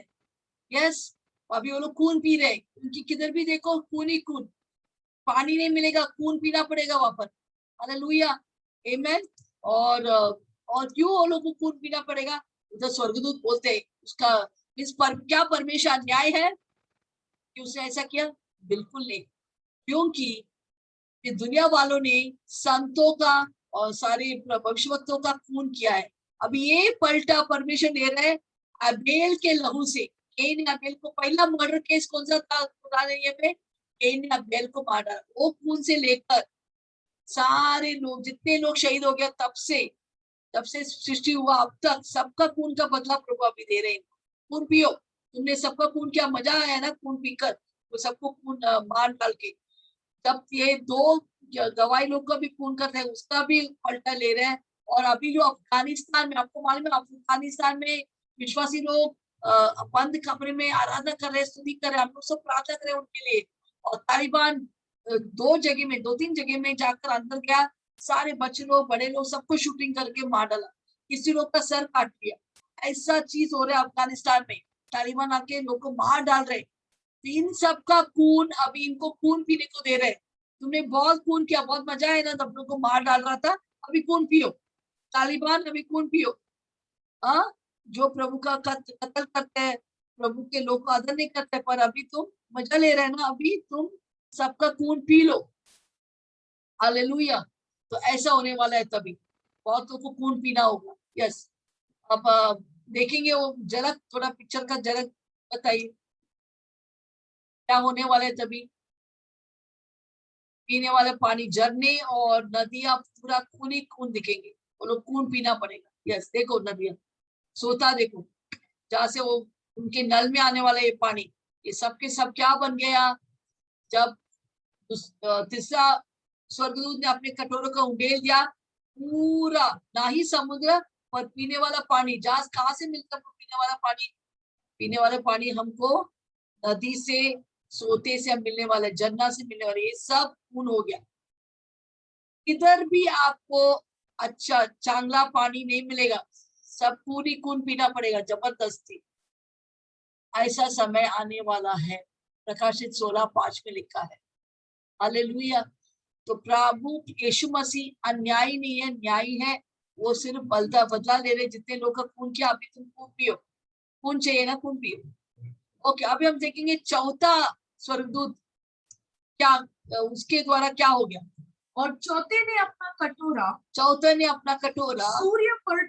यस। अभी वो लोग खून पी रहे, क्योंकि किधर भी देखो खून ही खून। पानी नहीं मिलेगा, खून पीना पड़ेगा वहां पर। हालेलुया। आमेन। और क्यों वो लोग को खून पीना पड़ेगा? उधर स्वर्गदूत बोलते हैं उसका इस पर क्या परमेश्वर अन्याय है कि उसने ऐसा किया? बिल्कुल नहीं। क्योंकि कि दुनिया वालों ने संतों का और सारे भविष्यवक्ताओं का खून किया है। अब ये पलटा परमेश्वर ले रहे हैं अबेल के लहू से। कैन ने अबेल को, पहला मर्डर केस कौन सा था पुराने नियम में? कैन ने अबेल को मारा। वो खून से लेकर सारे लोग, जितने लोग शहीद हो गया तब से सृष्टि हुआ अब तक, सबका खून का बदला प्रभु अभी दे रहे हैं। खून पियो। तुमने सबका खून किया, मजा आया ना खून पीकर? वो सबको खून मार डाल के। तब ये 2 गवाही लोग का भी खून करते हैं, उसका भी पलटा ले रहे हैं। और अभी जो अफगानिस्तान में, आपको मालूम है अफगानिस्तान में विश्वासी लोग बंद कमरे में आराधना कर रहे हैं, स्तुति कर रहे हैं। हम लोग सब प्रार्थना कर रहे हैं उनके लिए। और तालिबान 2-3 जगह में जाकर अंदर गया, सारे बच्चे लोग, बड़े लोग, सबको शूटिंग करके मार डाला, किसी लोग का सर काट लिया। ऐसा चीज हो रहा है अफगानिस्तान में। तालिबान आके लोग को मार डाल रहे। इन सब का खून अभी इनको खून पीने को दे रहे। तुमने बहुत खून किया, बहुत मजा है ना, तब लोग को मार डाल रहा था, अभी खून पियो। तालिबान अभी खून पियो। हाँ, जो प्रभु का कत्ल करते हैं, प्रभु के लोग को आदर नहीं करते, पर अभी तुम मजा ले रहे ना, अभी तुम सबका खून पी लो। हालेलुया। तो ऐसा होने वाला है, तभी बहुतों को खून पीना होगा। यस। अब देखेंगे वो झलक, थोड़ा पिक्चर का झलक बताइए क्या होने वाला है। तभी पीने वाला पानी झरने और नदियां पूरा खून ही खून दिखेंगे। वो लोग खून पीना पड़ेगा। यस, देखो नदियां, सोता देखो, जहां से वो उनके नल में आने वाला ये पानी, ये सब के सब क्या बन गया? जब तीसरा स्वर्गदूत ने अपने कटोरों का उंडेल दिया, पूरा ना ही समुद्र पर पीने वाला पानी, जहां कहाँ से मिलता है पीने वाला पानी? पीने वाला पानी हमको नदी से, सोते से मिलने वाला, झरना से मिलने वाला, ये सब खून हो गया। इधर भी आपको अच्छा चांगला पानी नहीं मिलेगा, सब खून ही खून पीना पड़ेगा जबरदस्ती। ऐसा समय आने वाला है, प्रकाशित 16:5 में लिखा है। हालेलुया। तो प्रभु यीशु मसीह अन्यायी नहीं है, न्यायी है। वो सिर्फ बदला ले रहे। जितने लोग का खून किया, अभी तुम खून पियो। खून चाहिए ना, खून पियो। ओके, अभी हम देखेंगे चौथा स्वर्गदूत क्या, उसके द्वारा क्या हो गया। और चौथे ने अपना कटोरा सूर्य पर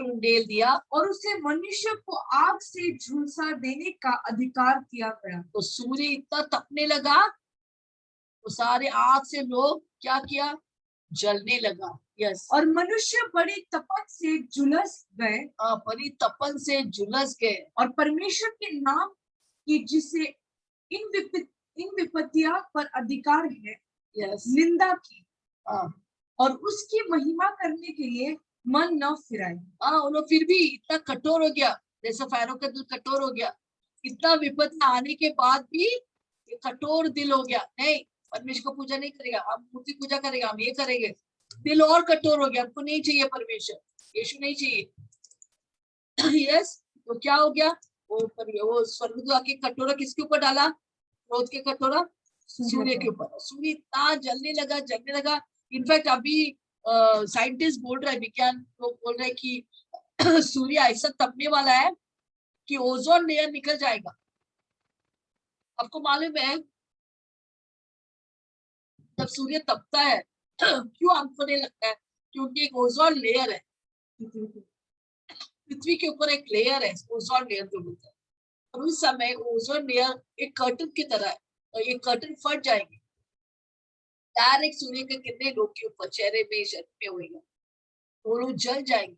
उंडेल दिया और उसे मनुष्य को आग से झुलसा देने का अधिकार किया गया। तो सूर्य इतना तपने लगा, तो सारे आग से लोग क्या किया? जलने लगा। यस। और मनुष्य बड़ी तपन से झुलस गए। बड़ी तपन से झुलस गए। और परमेश्वर के नाम की जिसे इन विपत्तियों पर अधिकार है, यस, निंदा की। और उसकी महिमा करने के लिए मन न फिराए। हाँ, वो लोग फिर भी इतना कठोर हो गया, जैसे फैरो का दिल कठोर हो गया, इतना विपत्ति आने के बाद भी ये कठोर दिल हो गया, नहीं परमेश्वर को पूजा नहीं करेगा, हम मूर्ति पूजा करेगा, हम ये करेंगे। दिल और कठोर हो गया, हमको नहीं चाहिए परमेश्वर, यीशु नहीं चाहिए। यस, तो क्या हो गया, वो स्वर्गदूत आके कटोरा किसके ऊपर डाला, क्रोध के कटोरा सूर्य के ऊपर। सूर्य इतना जलने लगा। इनफैक्ट अभी साइंटिस्ट बोल रहा है, विज्ञान लोग बोल रहे हैं कि सूर्य ऐसा तपने वाला है कि ओजोन लेयर निकल जाएगा। आपको मालूम है जब सूर्य तपता है क्यों हमको नहीं लगता है, क्योंकि एक ओजोन लेयर है, पृथ्वी के ऊपर एक लेयर है, ओजोन लेयर जो बोलते हैं, और उस समय ओजोन लेयर एक कर्टन की तरह है, और ये कर्टन फट जाएगी, डायरेक्ट सूर्य के कितने लोग के ऊपर चेहरे में शरीर में होगा, वो लोग जल जाएंगे।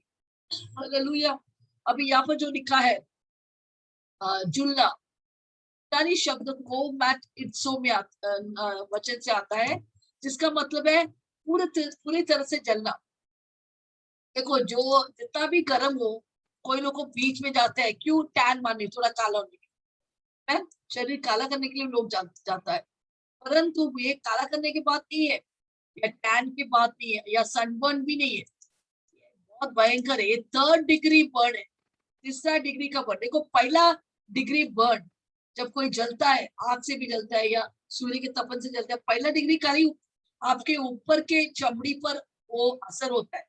हालेलुया। अभी यहाँ पर जो लिखा है जुलना शब्द को मैट इट्सो में वचन से आता है, जिसका मतलब है पूरी तरह से जलना। देखो जो जितना भी गर्म हो, कोई लोग को बीच में जाते हैं, क्यों, टैन मारने, थोड़ा काला होने के लिए, शरीर काला करने के लिए लोग जाता है, परंतु ये काला करने की बात नहीं है, या टैन की बात नहीं है, या सनबर्न भी नहीं है, बहुत भयंकर है, ये 3rd डिग्री बर्न है, 3रा डिग्री का बर्न। देखो पहला डिग्री बर्न जब कोई जलता है, आग से भी जलता है या सूर्य के तपन से जलता है, पहला डिग्री का ही आपके ऊपर के चमड़ी पर वो असर होता है,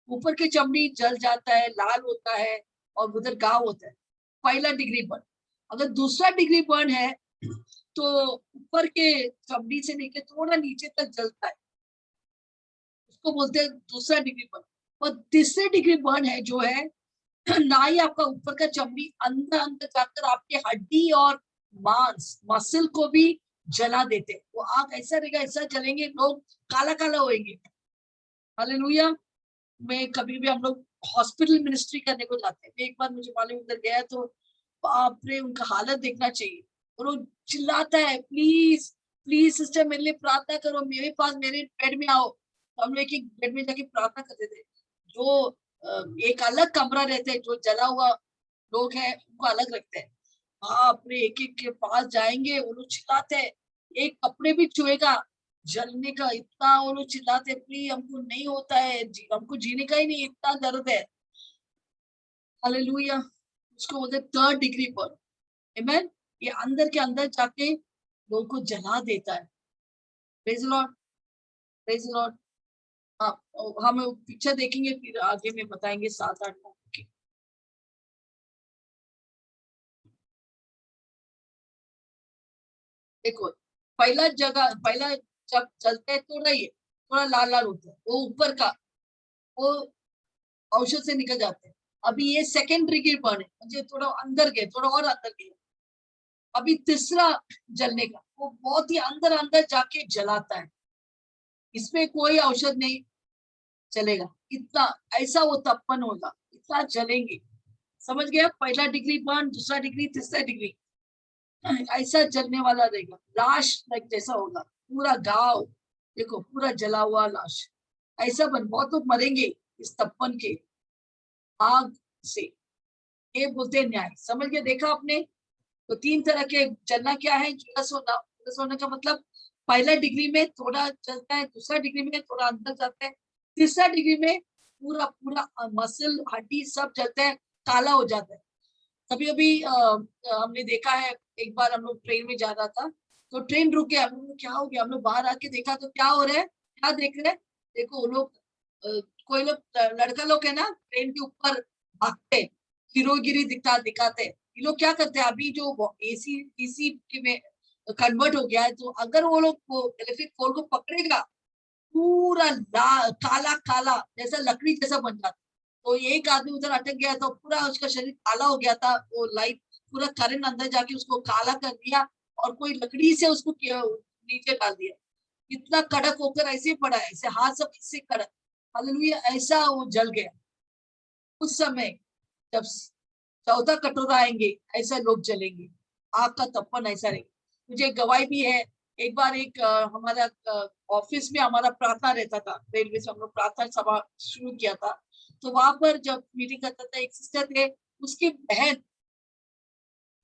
ऊपर की चमड़ी जल जाता है, लाल होता है, और उधर घाव होता है, पहला डिग्री बर्न। अगर दूसरा डिग्री बर्न है तो ऊपर के चमड़ी से लेकर थोड़ा नीचे तक जलता है, उसको बोलते हैं दूसरा डिग्री बर्न। और तीसरे डिग्री बर्न है जो है ना ही आपका ऊपर का चमड़ी अंदर अंदर जाकर आपके हड्डी और मांस मसल को भी जला देते, वो आग ऐसा रहेगा, ऐसा जलेंगे, लोग काला काला होएंगे। हालेलुया। में कभी भी हम लोग हॉस्पिटल मिनिस्ट्री करने को जाते हैं, एक बार मुझे मालूम उधर गया तो बाप रे, उनका हालत देखना चाहिए, और वो चिल्लाता है, प्लीज प्लीज सिस्टर मेरे लिए प्रार्थना करो, मेरे पास मेरे बेड में आओ। तो हम लोग एक बेड में जाके प्रार्थना करते थे। जो एक अलग कमरा रहता है, जो जला हुआ लोग हैं उनको अलग रखते हैं, बाप रे, एक एक के पास जाएंगे, वो लोग चिल्लाते हैं, एक कपड़े भी छुएगा जलने का, इतना वो लोग चिल्लाते, प्लीज हमको नहीं होता है, हमको जीने का ही नहीं, इतना दर्द है। हालेलुया। उसको बोलते 3rd डिग्री पर, आमेन। ये अंदर के अंदर जाके लोगों को जला देता है। Praise the Lord, praise the Lord. हम पिक्चर देखेंगे, फिर आगे में बताएंगे 7-8 की। देखो पहला जब चलते हैं थोड़ा ये थोड़ा लाल लाल होता है, वो ऊपर का वो औषध से निकल जाते हैं। अभी ये सेकेंडरी की बर्न है, मुझे थोड़ा अंदर गए, थोड़ा और अंदर गए। अभी तीसरा जलने का, वो बहुत ही अंदर अंदर जाके जलाता है, इसमें कोई औषध नहीं चलेगा, इतना ऐसा वो तपन होगा, इतना जलेंगे। समझ गया, पहला डिग्री बर्न, दूसरा डिग्री, तीसरा डिग्री, ऐसा जलने वाला रहेगा, लाश लाइक जैसा होगा, पूरा गांव देखो पूरा जला हुआ लाश, ऐसा बन, बहुत लोग मरेंगे इस तपन के आग से। ये बोलते हैं न्याय। समझ गए, देखा आपने। तो 3 तरह के जलना क्या है, जुलस होना का मतलब पहला डिग्री में थोड़ा जलता है, दूसरा डिग्री में थोड़ा अंदर जाता है, तीसरा डिग्री में पूरा पूरा मसल हड्डी सब जलता है, काला हो जाता है। कभी कभी हमने देखा है, एक बार हम लोग ट्रेन में जा रहा था, तो ट्रेन रुक गया, हम लोग क्या हो गया, हम लोग बाहर आके देखा तो क्या हो रहा है, क्या देख रहे हैं, देखो वो लोग कोई लोग लड़का लोग है ना, ट्रेन के ऊपर भागते, हीरोगिरी दिखाते। ये लोग क्या करते हैं, अभी जो एसी एसी में कन्वर्ट हो गया है, तो अगर वो लोग इलेक्ट्रिक पोल को पकड़ेगा, पूरा काला काला जैसा लकड़ी जैसा बन जाता। तो एक आदमी उधर अटक गया था, पूरा उसका शरीर काला हो गया था, वो लाइट पूरा करंट अंदर जाके उसको काला कर दिया, और कोई लकड़ी से उसको नीचे डाल दिया, इतना कड़क होकर ऐसे पड़ा है, ऐसे हाथ सब इससे कड़क, हालेलुया, ऐसा वो जल गया। उस समय जब 14 कटोरा आएंगे, ऐसा लोग जलेंगे, आग का तपन ऐसा रहेगा। मुझे गवाही भी है, एक बार एक हमारा ऑफिस में हमारा प्रार्थना रहता था, रेलवे से हम लोग प्रार्थना सभा शुरू किया था, तो वहां पर जब मीटिंग करता था, एक सिस्टर थे, उसकी बहन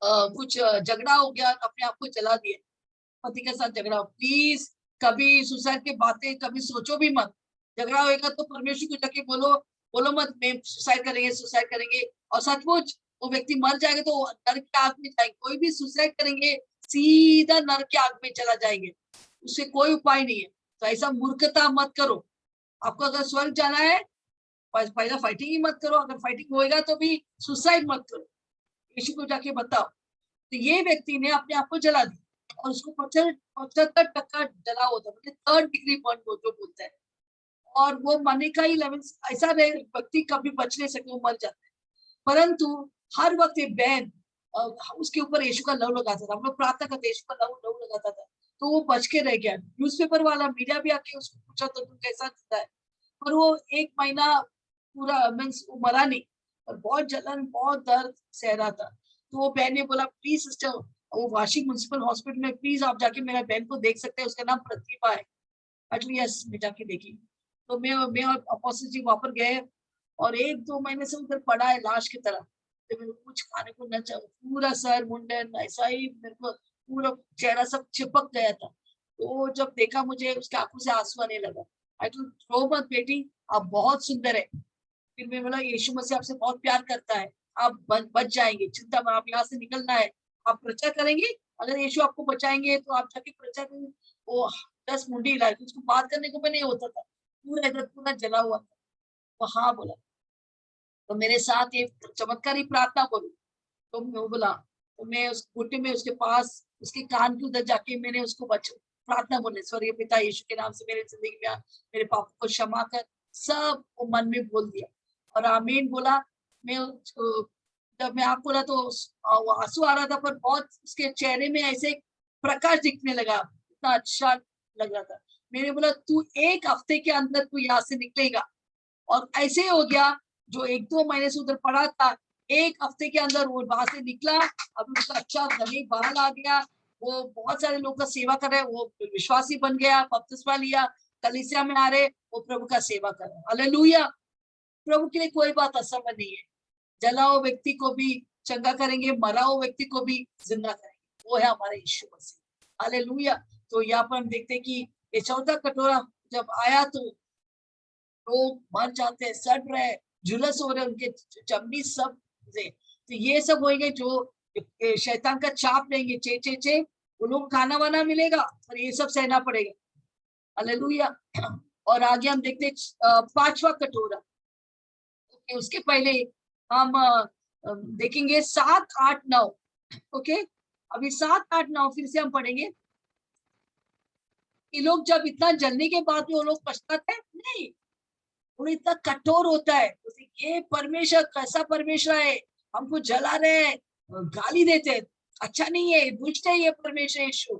कुछ झगड़ा हो गया, अपने आप को जला दिया, पति के साथ झगड़ा। प्लीज कभी सुसाइड की बातें कभी सोचो भी मत। झगड़ा होएगा तो परमेश्वर को जाके बोलो, बोलो मत मैं सुसाइड करेंगे, सुसाइड करेंगे। और सचमुच वो व्यक्ति मर जाएगा तो नरक की आग में जाएंगे। कोई भी सुसाइड करेंगे सीधा नरक की आग में चला जाएंगे, उससे कोई उपाय नहीं है। तो ऐसा मूर्खता मत करो। आपको अगर स्वर्ग जाना है, पहला फाइटिंग ही मत करो। अगर फाइटिंग होएगा तो भी सुसाइड मत करो, यीशु को जाके बताओ। तो ये व्यक्ति ने अपने आप को जला दिया और उसको 75% जला होता, मतलब 3rd डिग्री बर्न जो बोलता है। और वो मरने का ही लेवल ऐसा रहे, व्यक्ति कभी बच नहीं सकते, वो मर जाता है। परंतु हर वक्त ये बहन उसके ऊपर यीशु का लव लगाता था। हम लोग प्रार्थना करते, यीशु का लव लगाता था, तो वो बच के रह गया। न्यूज़पेपर वाला, मीडिया भी आके उसको पूछा तो तू कैसा जीता है, पर वो 1 महीना पूरा मीन्स वो मरा नहीं, और बहुत जलन, बहुत दर्द सह रहा था। तो वो बहन ने बोला, प्लीज सिस्टर, वो वाशी म्युनिसिपल हॉस्पिटल में प्लीज आप जाके मेरा बहन को देख सकते हैं, उसका नाम प्रतिभा है। अटली यस, मैं जाके देखी। तो मैं और अपोस्टल जी वहां पर गए, और 1-2 महीने से उधर पड़ा है लाश की तरह। तो मेरे को कुछ खाने को न चाहिए, पूरा सर मुंडन ऐसा ही, मेरे को पूरा चेहरा सब चिपक गया था। तो जब देखा मुझे, उसके आंखों से आंसू आने लगा। आई टू रो मत बेटी, आप बहुत सुंदर है। फिर मैं बोला, यीशु मसीह आपसे बहुत प्यार करता है, आप बच जाएंगे, चिंता मत, आप यहाँ से निकलना है, आप प्रचार करेंगे। अगर यीशु आपको बचाएंगे तो आप जाके प्रचार करेंगे। वो 10 मुंडी हिलाई, उसको बात करने को भी नहीं होता था, पूरा इधर पूरा जला हुआ था। वो हाँ बोला, तो मेरे साथ ये चमत्कारी प्रार्थना बोली। तो मैं बोला, तो मैं उस घुट्टे में उसके पास, उसके कान के उधर जाके मैंने उसको प्रार्थना बोले, स्वर्गीय पिता यीशु के नाम से मेरे जिंदगी में मेरे पाप को क्षमा कर, सब वो मन में बोल दिया और आमीन बोला। मैं जब मैं आपको बोला तो वो आंसू आ रहा था, पर बहुत उसके चेहरे में ऐसे प्रकाश दिखने लगा, इतना अच्छा लग रहा था। मैंने बोला, तू 1 हफ्ते के अंदर तू यहाँ से निकलेगा। और ऐसे ही हो गया, जो 1-2 महीने से उधर पड़ा था, 1 हफ्ते के अंदर वो वहां से निकला। अब उसका अच्छा धनी बाहर आ गया, वो बहुत सारे लोग का सेवा कर रहे हैं, वो विश्वासी बन गया, बपतिस्मा लिया, कलीसिया में आ रहे, वो प्रभु का सेवा कर रहे। हालेलुया। प्रभु के लिए कोई बात असंभव नहीं है। जला हुआ व्यक्ति को भी चंगा करेंगे, मरा हुआ व्यक्ति को भी जिंदा करेंगे, वो है हमारे यीशु मसीह। हालेलुया। तो यहाँ पर हम देखते हैं कि ये 14 कटोरा जब आया तो लोग मर जाते हैं, सड़ रहे, झुलस हो रहे, उनके चमड़ी सब से। तो ये सब होंगे जो शैतान का चाप लेंगे, चे चे चे, वो लोग खाना वाना मिलेगा, और ये सब सहना पड़ेगा। हालेलुया। और आगे हम देखते 5वां कटोरा। ओके, उसके पहले हम देखेंगे 7, 8, 9। ओके, अभी 7, 8, 9 फिर से हम पढ़ेंगे। ये लोग जब इतना जलने के बाद भी वो लोग पछताते नहीं, वो इतना कठोर होता है। ये परमेश्वर कैसा परमेश्वर है, हमको जला रहे हैं, गाली देते हैं, अच्छा नहीं है, दुष्ट है ये परमेश्वर यीशु,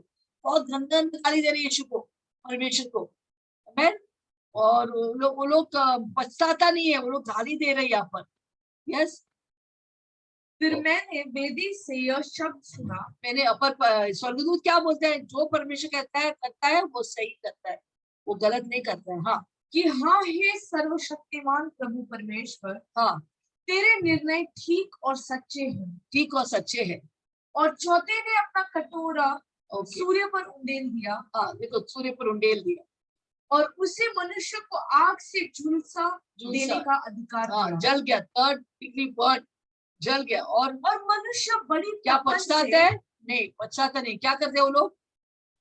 बहुत गंदा गाली दे रहे यीशु को, परमेश्वर को। आमीन। और वो लोग पछताता नहीं है, वो लोग गाली दे रहे हैं यहाँ पर। यस। फिर मैंने वेदी से यह शब्द सुना, मैंने अपर स्वर्गदूत क्या बोलते हैं, जो परमेश्वर कहता है करता है, वो सही करता है, वो गलत नहीं करता है। हाँ, कि हाँ हे सर्वशक्तिमान प्रभु परमेश्वर, हाँ, तेरे निर्णय ठीक और सच्चे हैं। ठीक और सच्चे हैं। और चौथे ने अपना कटोरा सूर्य पर उंडेल दिया। हाँ, देखो, सूर्य पर उंडेल दिया, और उसे मनुष्य को आग से झुलसा देने का अधिकार दिया। जल गया, 3rd डिग्री बर्न, जल गया। और मनुष्य बड़ी क्या पछताते हैं? नहीं, पछताता नहीं। क्या करते हैं वो लोग?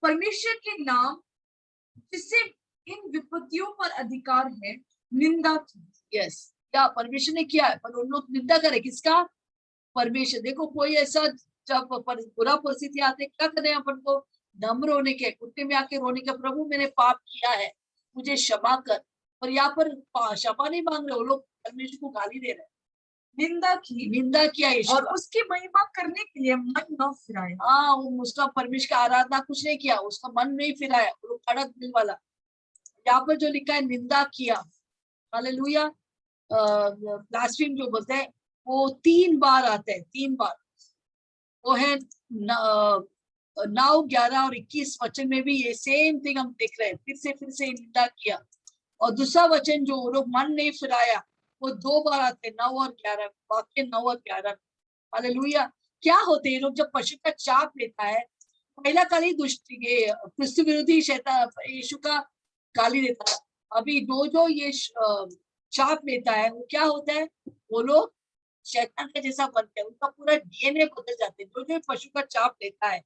परमेश्वर के नाम जिससे इन विपत्तियों पर अधिकार है, निंदा की। यस, क्या परमेश्वर ने किया है, पर उन लोग निंदा करे किसका? परमेश्वर। देखो, कोई ऐसा जब बुरा परिस्थिति आते, क्या करें अपन को? नम्र होने के, घुटने में आके रोने का, प्रभु मैंने पाप किया है, मुझे क्षमा कर। और यहाँ पर क्षमा नहीं मांग रहे, वो लोग परमेश्वर को गाली दे रहे हैं, निंदा किया यीशु और उसकी महिमा करने के लिए मन न फिराया। हाँ, उसका परमेश्वर का आराधना कुछ नहीं किया, उसका मन नहीं फिराया, वो कड़क दिल वाला। यहाँ पर जो लिखा है, निंदा किया। हालेलुया। ब्लास्फेम जो बोलते हैं, वो 3 बार आते हैं, 3 बार। वो है 9, 11 और 21 वचन में भी ये सेम थिंग हम देख रहे हैं, फिर से निंदा किया। और दूसरा वचन जो लोग मन नहीं फिराया, वो 2 बार आते हैं, 9 और 11, वाक्य 9 और 11। हालेलुया। क्या होते हैं लोग जब पशु का चाप लेता है, पहला काल ही दुष्ट ये क्रिस्तु विरोधी शैतान यीशु का गाली देता है। अभी जो ये चाप लेता है वो क्या होता है, वो लोग शैतान का जैसा बनते हैं, उनका पूरा डीएनए बदल जाते हैं। जो पशु का चाप लेता है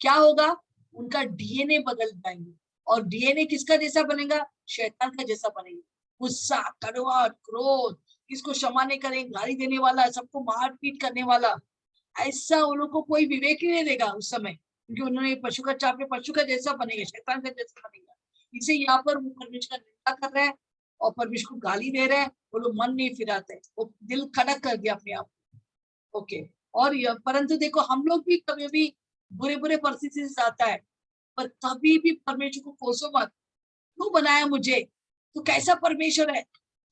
क्या होगा, उनका डीएनए बदल जाएंगे, और डीएनए किसका जैसा बनेगा, शैतान का जैसा बनेगा। गुस्सा, कड़वा, क्रोध, किसको क्षमा नहीं करें, गाली देने वाला, सबको मारपीट करने वाला, ऐसा उन लोग को कोई विवेक ही नहीं देगा उस समय, क्योंकि उन्होंने पशु का चाप में पशु का जैसा बनेगा, शैतान का जैसा बनेगा। इसे यहाँ पर वो परमेश्वर का निंदा कर रहे हैं और परमेश्वर को गाली दे रहे हैं। वो लोग मन नहीं फिराते, वो दिल खड़क कर दिया अपने आप। ओके। और परंतु देखो, हम लोग भी कभी भी बुरे बुरे परिस्थिति से आता है, पर कभी भी परमेश्वर को कोसो मत। तू बनाया मुझे, तू कैसा परमेश्वर है,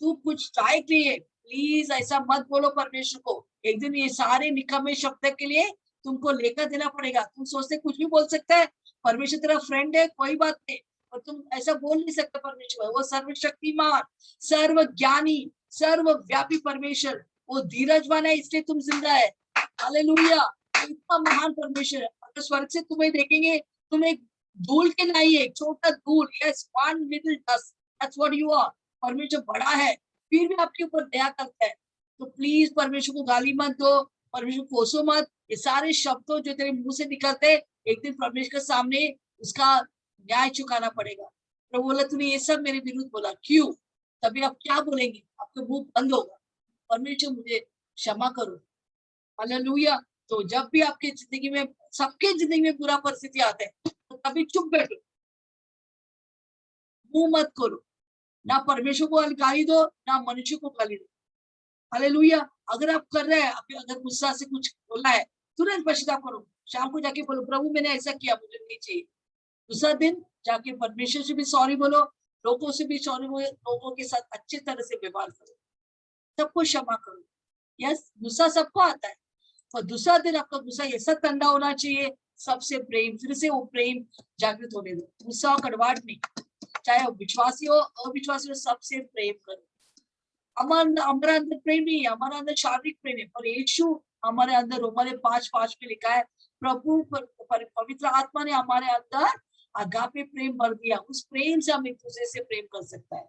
तू कुछ लायक नहीं है, प्लीज ऐसा मत बोलो परमेश्वर को। एक दिन ये सारे निकम्मे शब्द के लिए तुमको लेकर देना पड़ेगा। तुम सोचते कुछ भी बोल सकता है, परमेश्वर तेरा फ्रेंड है, कोई बात नहीं, और तुम ऐसा बोल नहीं सकते। परमेश्वर वो सर्वशक्तिमान, सर्व ज्ञानी, सर्वव्यापी परमेश्वर, वो धीरजवान है, इसलिए तुम जिंदा है। हालेलुया। इतना महान परमेश्वर है। अगर स्वर्ग से तुम्हें देखेंगे, तुम एक धूल के नहीं है, एक छोटा धूल। Yes, one little dust, that's what you are. परमेश्वर बड़ा है, फिर भी आपके ऊपर दया करता है। तो प्लीज परमेश्वर को गाली मत दो, परमेश्वर को कोसो मत। ये सारे शब्दों जो तेरे मुंह से निकलते, एक दिन परमेश्वर के सामने उसका न्याय चुकाना पड़ेगा। तो बोला तूने ये सब मेरे विरुद्ध बोला, क्यों? तभी आप क्या बोलेंगे, आपका मुंह बंद होगा, परमेश्वर मुझे क्षमा करो। हालेलुया। तो जब भी आपकी जिंदगी में, सबके जिंदगी में बुरा परिस्थिति आते हैं, तो कभी चुप बैठो, मुंह मत खोलो, ना परमेश्वर को गाली दो, ना मनुष्य को गाली दो। हालेलुया। अगर आप कर रहे हैं, अगर गुस्सा से कुछ बोला है, तुरंत पश्चाताप करो। शाम को जाके बोलो, प्रभु मैंने ऐसा किया, मुझे नहीं चाहिए। दूसरा दिन जाके परमेश्वर से भी सॉरी बोलो, लोगों से भी सॉरी बोलो, लोगों के साथ अच्छी तरह से व्यवहार करो, सबको क्षमा करो। यस, गुस्सा सबको आता है, और दूसरा दिन आपका गुस्सा ऐसा ठंडा होना चाहिए, सबसे प्रेम, फिर से वो प्रेम जागृत होने दो। गुस्सा और कड़वाहट नहीं, चाहे विश्वासी हो अविश्वासी हो, सबसे प्रेम करो। हमारे अंदर प्रेम नहीं है, हमारे अंदर शारीरिक प्रेम है, पर यीशु हमारे अंदर, हमारे 5:5 में लिखा है, प्रभु पवित्र आत्मा ने हमारे अंदर अगापे प्रेम भर दिया। उस प्रेम से हम एक दूसरे से प्रेम कर सकता है।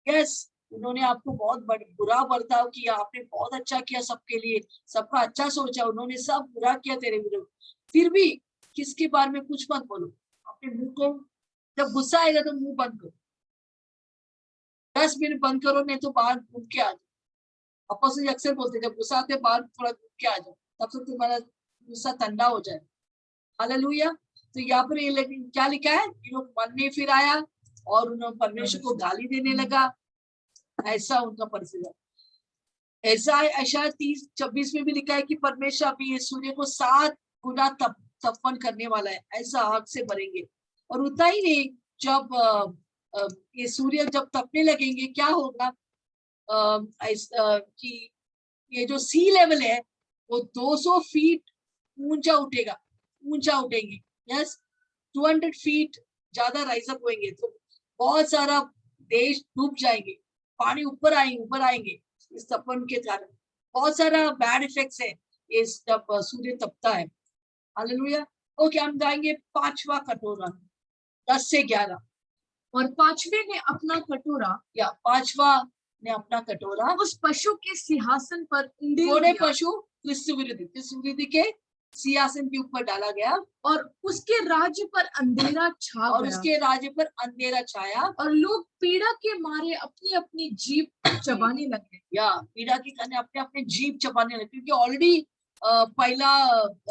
यस, उन्होंने आपको बहुत बुरा बर्ताव किया, आपने बहुत अच्छा किया सबके लिए, सबका अच्छा सोचा, उन्होंने सब बुरा किया तेरे विरुद्ध, फिर भी किसके बारे में कुछ मत बोलो। अपने मुंह को, जब गुस्सा आएगा तो मुंह बंद करो, 10 मिनट बंद करो, नहीं तो बाहर घूम के आ जाओ। अपोस्टल अक्सर बोलते जब गुस्सा आते बाहर थोड़ा घूम के आ जाओ, तब तक तुम्हारा गुस्सा ठंडा हो जाए। हालेलुया। तो यहाँ पर ये क्या लिखा है, लोग मन नहीं फिर आया और उन्होंने परमेश्वर को गाली देने लगा, ऐसा उनका परिस्थिति। ऐसा ऐसा 30:26 में भी लिखा है कि परमेश्वर अभी ये सूर्य को 7 गुना तपन करने वाला है, ऐसा आग से भरेंगे। और उतना ही नहीं, जब ये सूर्य जब तपने लगेंगे, क्या होगा, कि ये जो सी लेवल है वो 200 फीट ऊंचा उठेगा, ऊंचा उठेंगे। यस, 200 फीट ज्यादा राइज अप होंगे, तो बहुत सारा देश डूब जाएंगे, पानी ऊपर आएंगे इस तपन के कारण। बहुत सारा बैड इफेक्ट्स है इस जब सूर्य तपता है। हालेलुया। ओके, हम जाएंगे 5वां कटोरा, 10 से 11। और 5वें ने अपना कटोरा, या 5वां ने अपना कटोरा उस पशु के सिंहासन पर पशु क्रिस्तु विरोधी के सिंहासन के ऊपर डाला गया, और उसके राज्य पर अंधेरा छा और गया। उसके राज्य पर अंधेरा छाया, और लोग पीड़ा के मारे अपनी अपनी जीभ चबाने लगे। या पीड़ा के कारण अपने अपने जीभ चबाने लगे, क्योंकि ऑलरेडी पहला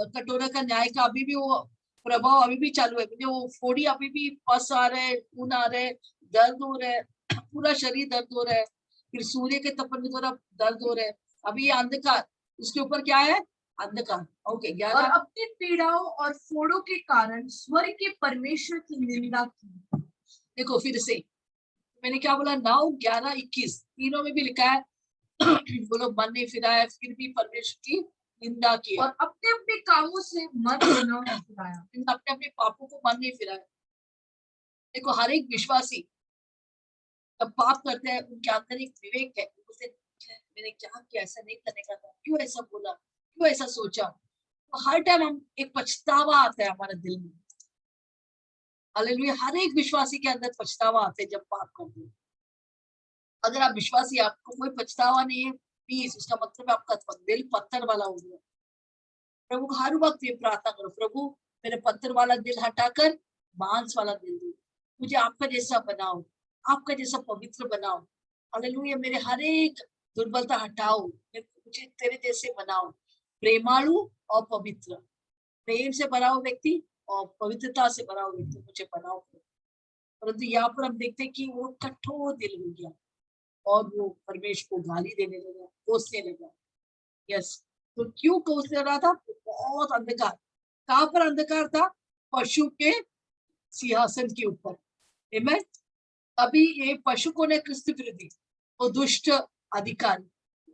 कटोरा का न्याय का अभी भी वो प्रभाव अभी भी चालू है, क्योंकि वो फोड़ी अभी भी पस आ रहे, खून आ रहे, दर्द हो रहा है, पूरा शरीर दर्द हो रहा है, फिर सूर्य के तपन के द्वारा दर्द हो रहा है। अभी ये अंधकार, उसके ऊपर क्या है, अंधकार। ओके, 11। और अपनी पीड़ाओं और फोड़ों के कारण स्वर्ग के परमेश्वर की निंदा की। देखो फिर से मैंने क्या बोला, 9, 11, 21 तीनों में भी लिखा है वो लोग मन नहीं फिरा है, फिर भी परमेश्वर की निंदा की, और अपने अपने कामों से मन न फिराया, अपने अपने पापों को मन नहीं फिराया। देखो हर एक विश्वासी जब पाप करते हैं उनके अंदर एक विवेक है, उसे मैंने क्या किया, ऐसा नहीं करने का था, क्यों ऐसा बोला, क्यों ऐसा सोचा। तो हर टाइम हम एक पछतावा आता है हमारे दिल में। हालेलुया। हर एक विश्वासी के अंदर पछतावा आता है जब पाप करते हैं। अगर आप विश्वासी, आपको कोई पछतावा नहीं है, प्लीज, उसका मतलब है आपका दिल पत्थर वाला हो गया। प्रभु को हर वक्त ये प्रार्थना करो, प्रभु मेरे पत्थर वाला दिल हटाकर मांस वाला दिल दो, मुझे आपका जैसा बनाओ, आपका जैसा पवित्र बनाओ। हालेलुया। मेरे हर एक दुर्बलता हटाओ, मुझे तेरे जैसे बनाओ, प्रेमालु और पवित्र, प्रेम से भरा हुआ व्यक्ति और पवित्रता से भरा हुआ व्यक्ति मुझे बनाओ। परंतु यहाँ पर हम देखते हैं कि वो कठोर दिल हो गया और वो परमेश्वर को गाली देने लगा, कोसने लगा। यस, तो क्यों कोस रहा था? बहुत अंधकार। कहाँ पर अंधकार था? पशु के सिंहासन के ऊपर। आमेन। अभी ये पशु को ने क्रिस्त विरोधी, वो दुष्ट अधिकारी,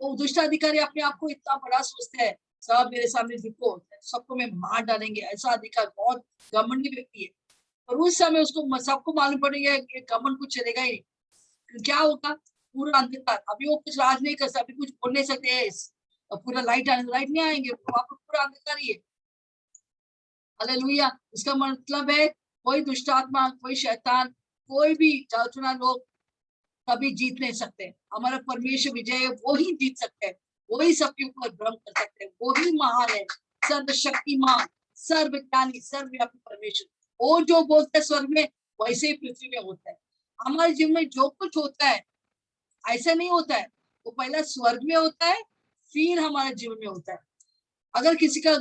वो दुष्ट अधिकारी अपने आप को इतना बड़ा सोचते हैं, सब मेरे सामने झुको, सबको मैं मार डालेंगे, ऐसा अधिकार, बहुत घमंडी व्यक्ति है। और उस समय उसको सबको मालूम पड़ेगा कि घमंड कुछ चलेगा ही नहीं। क्या होगा? पूरा अंधकार। अभी वो कुछ राज नहीं कर सकते, अभी कुछ बोल नहीं सकते हैं, पूरा लाइट नहीं आएंगे, वहां पर पूरा अंधकार ही है। हालेलुया। इसका मतलब है कोई दुष्टात्मा, कोई शैतान, कोई भी जाचुना लोग कभी जीत नहीं सकते। हमारा परमेश्वर विजय है, वो ही जीत सकते हैं, वो ही सबके ऊपर भ्रम कर सकते हैं, वो ही महान है, सर्वशक्तिमान, सर्वज्ञानी, सर्वव्यापी परमेश्वर। और जो बोलते हैं स्वर्ग में, वैसे ही पृथ्वी में होता है। हमारे जीवन में जो कुछ होता है ऐसा नहीं होता है, वो पहला स्वर्ग में होता है, फिर हमारे जीवन में होता है। अगर किसी का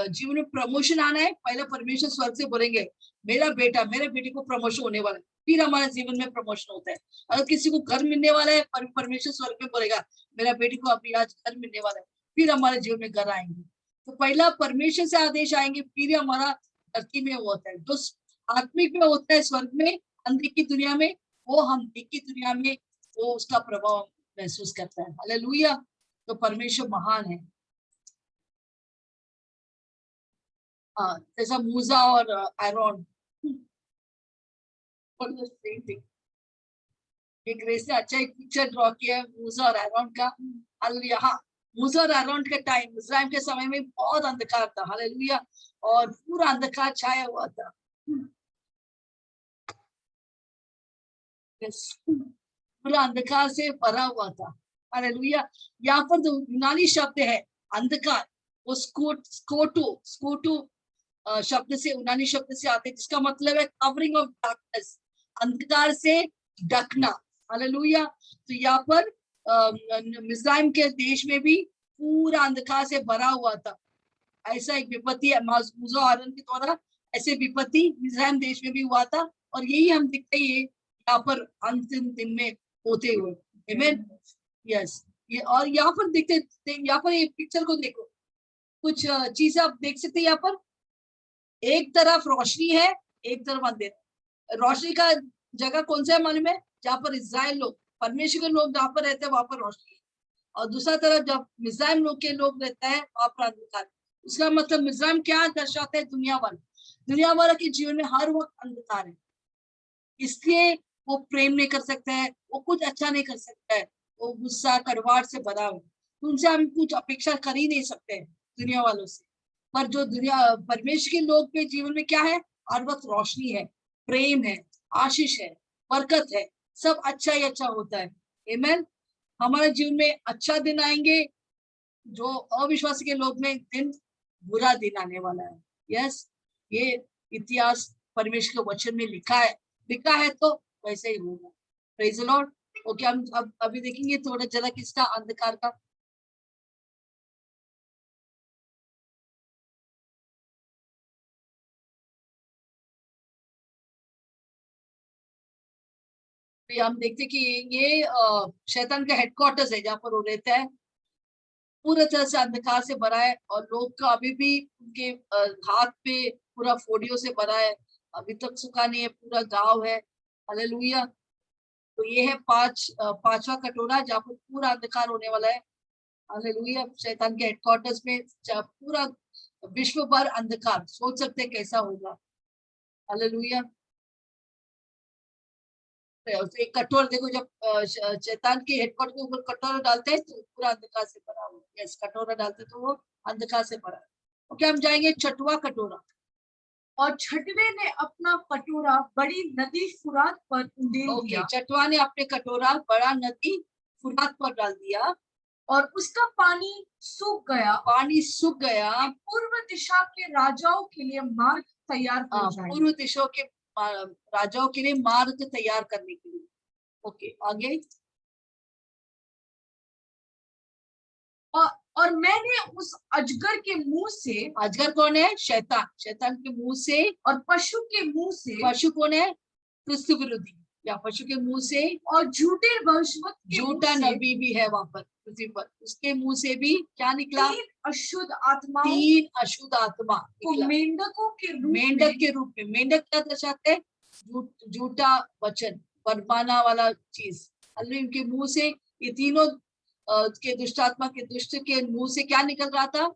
जीवन में प्रमोशन आना है, पहले परमेश्वर स्वर्ग से बोलेंगे मेरा बेटा, मेरे बेटे को प्रमोशन होने वाला है, फिर हमारे जीवन में प्रमोशन होता है। अगर किसी को घर मिलने वाला है, परमेश्वर स्वर्ग में बोलेगा मेरा बेटी को अभी आज घर मिलने वाला है, फिर हमारे जीवन में घर आएंगे। तो पहला परमेश्वर से आदेश आएंगे, फिर हमारा धरती में होता है। जो आत्मिक में होता है स्वर्ग में, अंधे की दुनिया में, वो हम की दुनिया में वो उसका प्रभाव महसूस करता है। हालेलुया। तो परमेश्वर महान है। हाँ, जैसा मूसा और एरोन, एक ग्रेस ने अच्छा एक पिक्चर ड्रॉ किया है मूसा और एरोन का। हालेलुया। हाँ, मूसा और एरोन के टाइम, इस्राएल के समय में बहुत अंधकार था। हालेलुया। और पूरा अंधकार छाया हुआ था। पूरा अंधकार से भरा हुआ था। हालेलुया। यहाँ पर जो यूनानी शब्द है अंधकार, वो स्कोटो स्कोटो शब्द से, यूनानी शब्द से आते हैं, जिसका मतलब है कवरिंग ऑफ डार्कनेस, अंधकार से ढकना। हालेलुया। तो यहाँ पर मिस्राइम के देश में भी पूरा अंधकार से भरा हुआ था। ऐसा एक विपत्ति मूसा और हारून के द्वारा ऐसे विपत्ति मिस्राइम देश में भी हुआ था, और यही हम दिखते हैं यहाँ पर अंतिम दिन में होते हुए। आमीन। यस। ये और यहाँ पर देखते, यहाँ पर ये पिक्चर को देखो, कुछ चीजें आप देख सकते हैं। यहाँ पर एक तरफ रोशनी है, एक तरफ अंधेरा। रोशनी का जगह कौन सा है मालूम है? जहाँ पर इस्राएल लोग, परमेश्वर के लोग जहाँ पर रहते हैं, वहां पर रोशनी है। और दूसरा तरफ जब मिस्राइम लोग के लोग रहते हैं, वहां पर अंधकार। उसका मतलब मिस्राइम क्या दर्शाते हैं? दुनिया वाले, दुनिया वाले के जीवन में हर वक्त अंधकार है, इसलिए वो प्रेम नहीं कर सकता है, वो कुछ अच्छा नहीं कर सकता है, वो गुस्सा कड़वाहट से भरा हुआ। तो उनसे हम कुछ अपेक्षा कर ही नहीं सकते दुनिया वालों से। पर जो दुनिया परमेश्वर के लोग के जीवन में क्या है? हर वक्त रोशनी है, प्रेम है, आशीष है, बरकत है, सब अच्छा ही अच्छा होता है। आमीन। हमारे जीवन में अच्छा दिन आएंगे, जो अविश्वासी के लोग में दिन बुरा दिन आने वाला है। यस, ये इतिहास परमेश्वर के वचन में लिखा है तो वैसे ही होगा। Praise the Lord. ओके, हम अब अभी देखेंगे थोड़ा झलक इसका अंधकार का। तो हम देखते कि ये शैतान का हेडक्वार्टर्स है, जहाँ पर वो रहता है। पूरा तरह से अंधकार से भरा है, और लोग का अभी भी उनके हाथ पे पूरा फोड़ियों से भरा है, अभी तक सूखा नहीं है, पूरा गांव है। हालेलुया। तो ये है पांचवा कटोरा, जहाँ पर पूरा अंधकार होने वाला है। हालेलुया। शैतान के हेडक्वार्टर्स में पूरा विश्व भर अंधकार, सोच सकते हैं कैसा होगा। हालेलुया। एक कटोरा देखो, जब शैतान के हेडक्वार्टर के ऊपर कटोरा डालते हैं तो पूरा अंधकार से भरा हुआ। यस, कटोरा डालते तो वो अंधकार से भरा। ओके, हम जाएंगे छठवां कटोरा। और छठवे ने अपना कटोरा बड़ी नदी फुरात पर उंडेल दिया। छठवा ने अपने कटोरा बड़ा नदी फुरात पर डाल दिया और उसका पानी सूख गया। पूर्व दिशा के राजाओं के लिए मार्ग तैयार हो जाए। पूर्व दिशा के राजाओं के लिए मार्ग तैयार करने के लिए। ओके, आगे। और मैंने उस अजगर के मुंह से, अजगर कौन है? शैतान। शैतान के मुंह से, और पशु के मुंह से, पशु कौन है? क्रिस्त विरोधी या पशु के मुंह से, और झूठे वंशवत, झूठा नबी भी है वहां पर पृथ्वी पर, उसके मुंह से भी क्या निकला? तीन अशुद्ध आत्मा मेंढकों के रूप मेंढक के रूप में। मेंढक क्या दर्शाते हैं? झूठा वचन, बरमाना वाला चीज। इनके मुंह से ये तीनों के दुष्ट आत्मा के दुष्ट के मुंह से क्या निकल रहा था?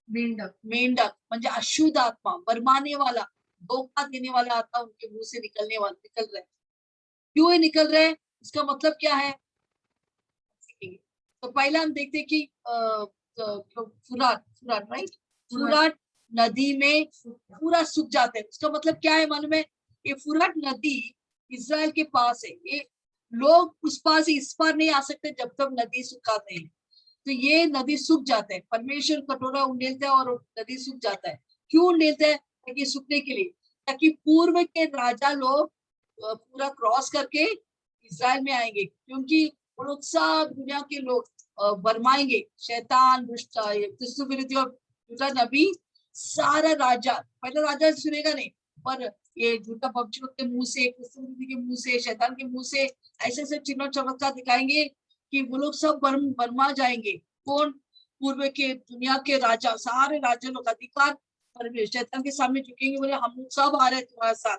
मेंढक। मेंढक म्हणजे अशुद्ध आत्मा, बरमाने वाला, धोखा देने वाला आत्मा उनके मुंह से निकल रहे हैं। क्यों निकल रहे हैं? इसका मतलब क्या है? तो पहले हम देखते हैं कि फुरात राइट, फुरात नदी में पूरा सूख जाते हैं। उसका मतलब क्या है मालूम है? ये फुरात नदी इजराइल के पास है। ये लोग उस पार से इस पार नहीं आ सकते जब तक नदी सुखाते हैं। तो ये नदी सूख जाते हैं। परमेश्वर कटोरा उंडेलता है और नदी सूख जाता है। क्यों उंडेलता है? ताकि सूखने के लिए, ताकि पूर्व के राजा लोग पूरा क्रॉस करके इजराइल में आएंगे, क्योंकि वो लोग सब दुनिया के लोग बरमाएंगे। शैतान, दुष्ट, क्रिस्तु विरोधी और झूठा नबी, सारा राजा, पहले राजा सुनेगा नहीं, पर ये झूठा पक्षियों के मुंह से, क्रिस्तु विरोधी के मुंह से, शैतान के मुंह से ऐसे ऐसे चिन्ह चमत्कार दिखाएंगे कि वो लोग सब बरमा जाएंगे। कौन? पूर्व के दुनिया के राजा, सारे राजा लोग अधिकार पर शैतान के सामने झुकेंगे, बोले हम लोग सब आ रहे हैं तुम्हारे साथ।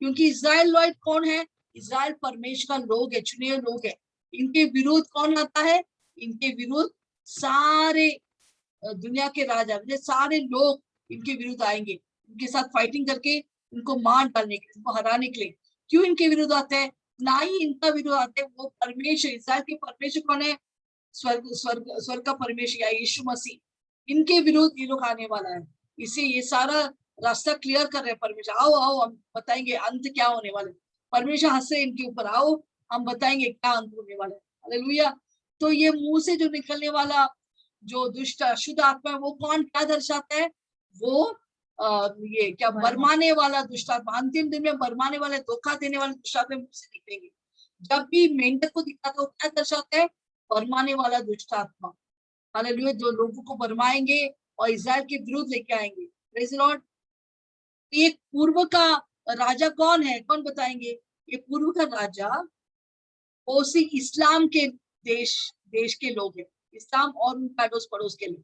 क्योंकि इजराइल लॉयड कौन है? इजराइल परमेश्वर का लोग है, चुने हुए लोग है। इनके विरुद्ध कौन आता है? इनके विरुद्ध सारे दुनिया के राजा, सारे लोग इनके विरुद्ध आएंगे, इनके साथ फाइटिंग करके इनको मार डालने के लिए, इनको हराने के लिए। क्यों इनके विरुद्ध आते हैं? ना ही इनका विरोध आते हैं, वो परमेश्वर, इस्राएल के परमेश्वर कौन है? स्वर्ग का परमेश्वर या यीशु मसीह। इनके विरुद्ध ये लोग आने वाला है। इसे ये सारा रास्ता क्लियर कर रहे हैं परमेश्वर। आओ आओ, हम बताएंगे अंत क्या होने वाले। परमेश्वर हंसे इनके ऊपर, आओ हम बताएंगे क्या अंत होने वाला है। हालेलुया। तो ये मुंह से जो निकलने वाला जो दुष्ट अशुद्ध आत्मा है, वो कौन, क्या दर्शाता है? वो ये क्या, बरमाने वाला दुष्ट आत्मा। अंतिम दिन में बरमाने वाले, धोखा देने वाले दुष्ट आत्मा मुंह से निकलेंगे। जब भी मेंढक को दिखाता है, क्या दर्शाता है? बरमाने वाला दुष्ट आत्मा। हालेलुया, जो लोगों को बरमाएंगे और इस्राएल के विरुद्ध लेके आएंगे। Praise the Lord. ये पूर्व का राजा कौन है? कौन बताएंगे? ये पूर्व का राजा ओसी इस्लाम के देश के लोग हैं। इस्लाम और उनका अड़ोस पड़ोस के लोग।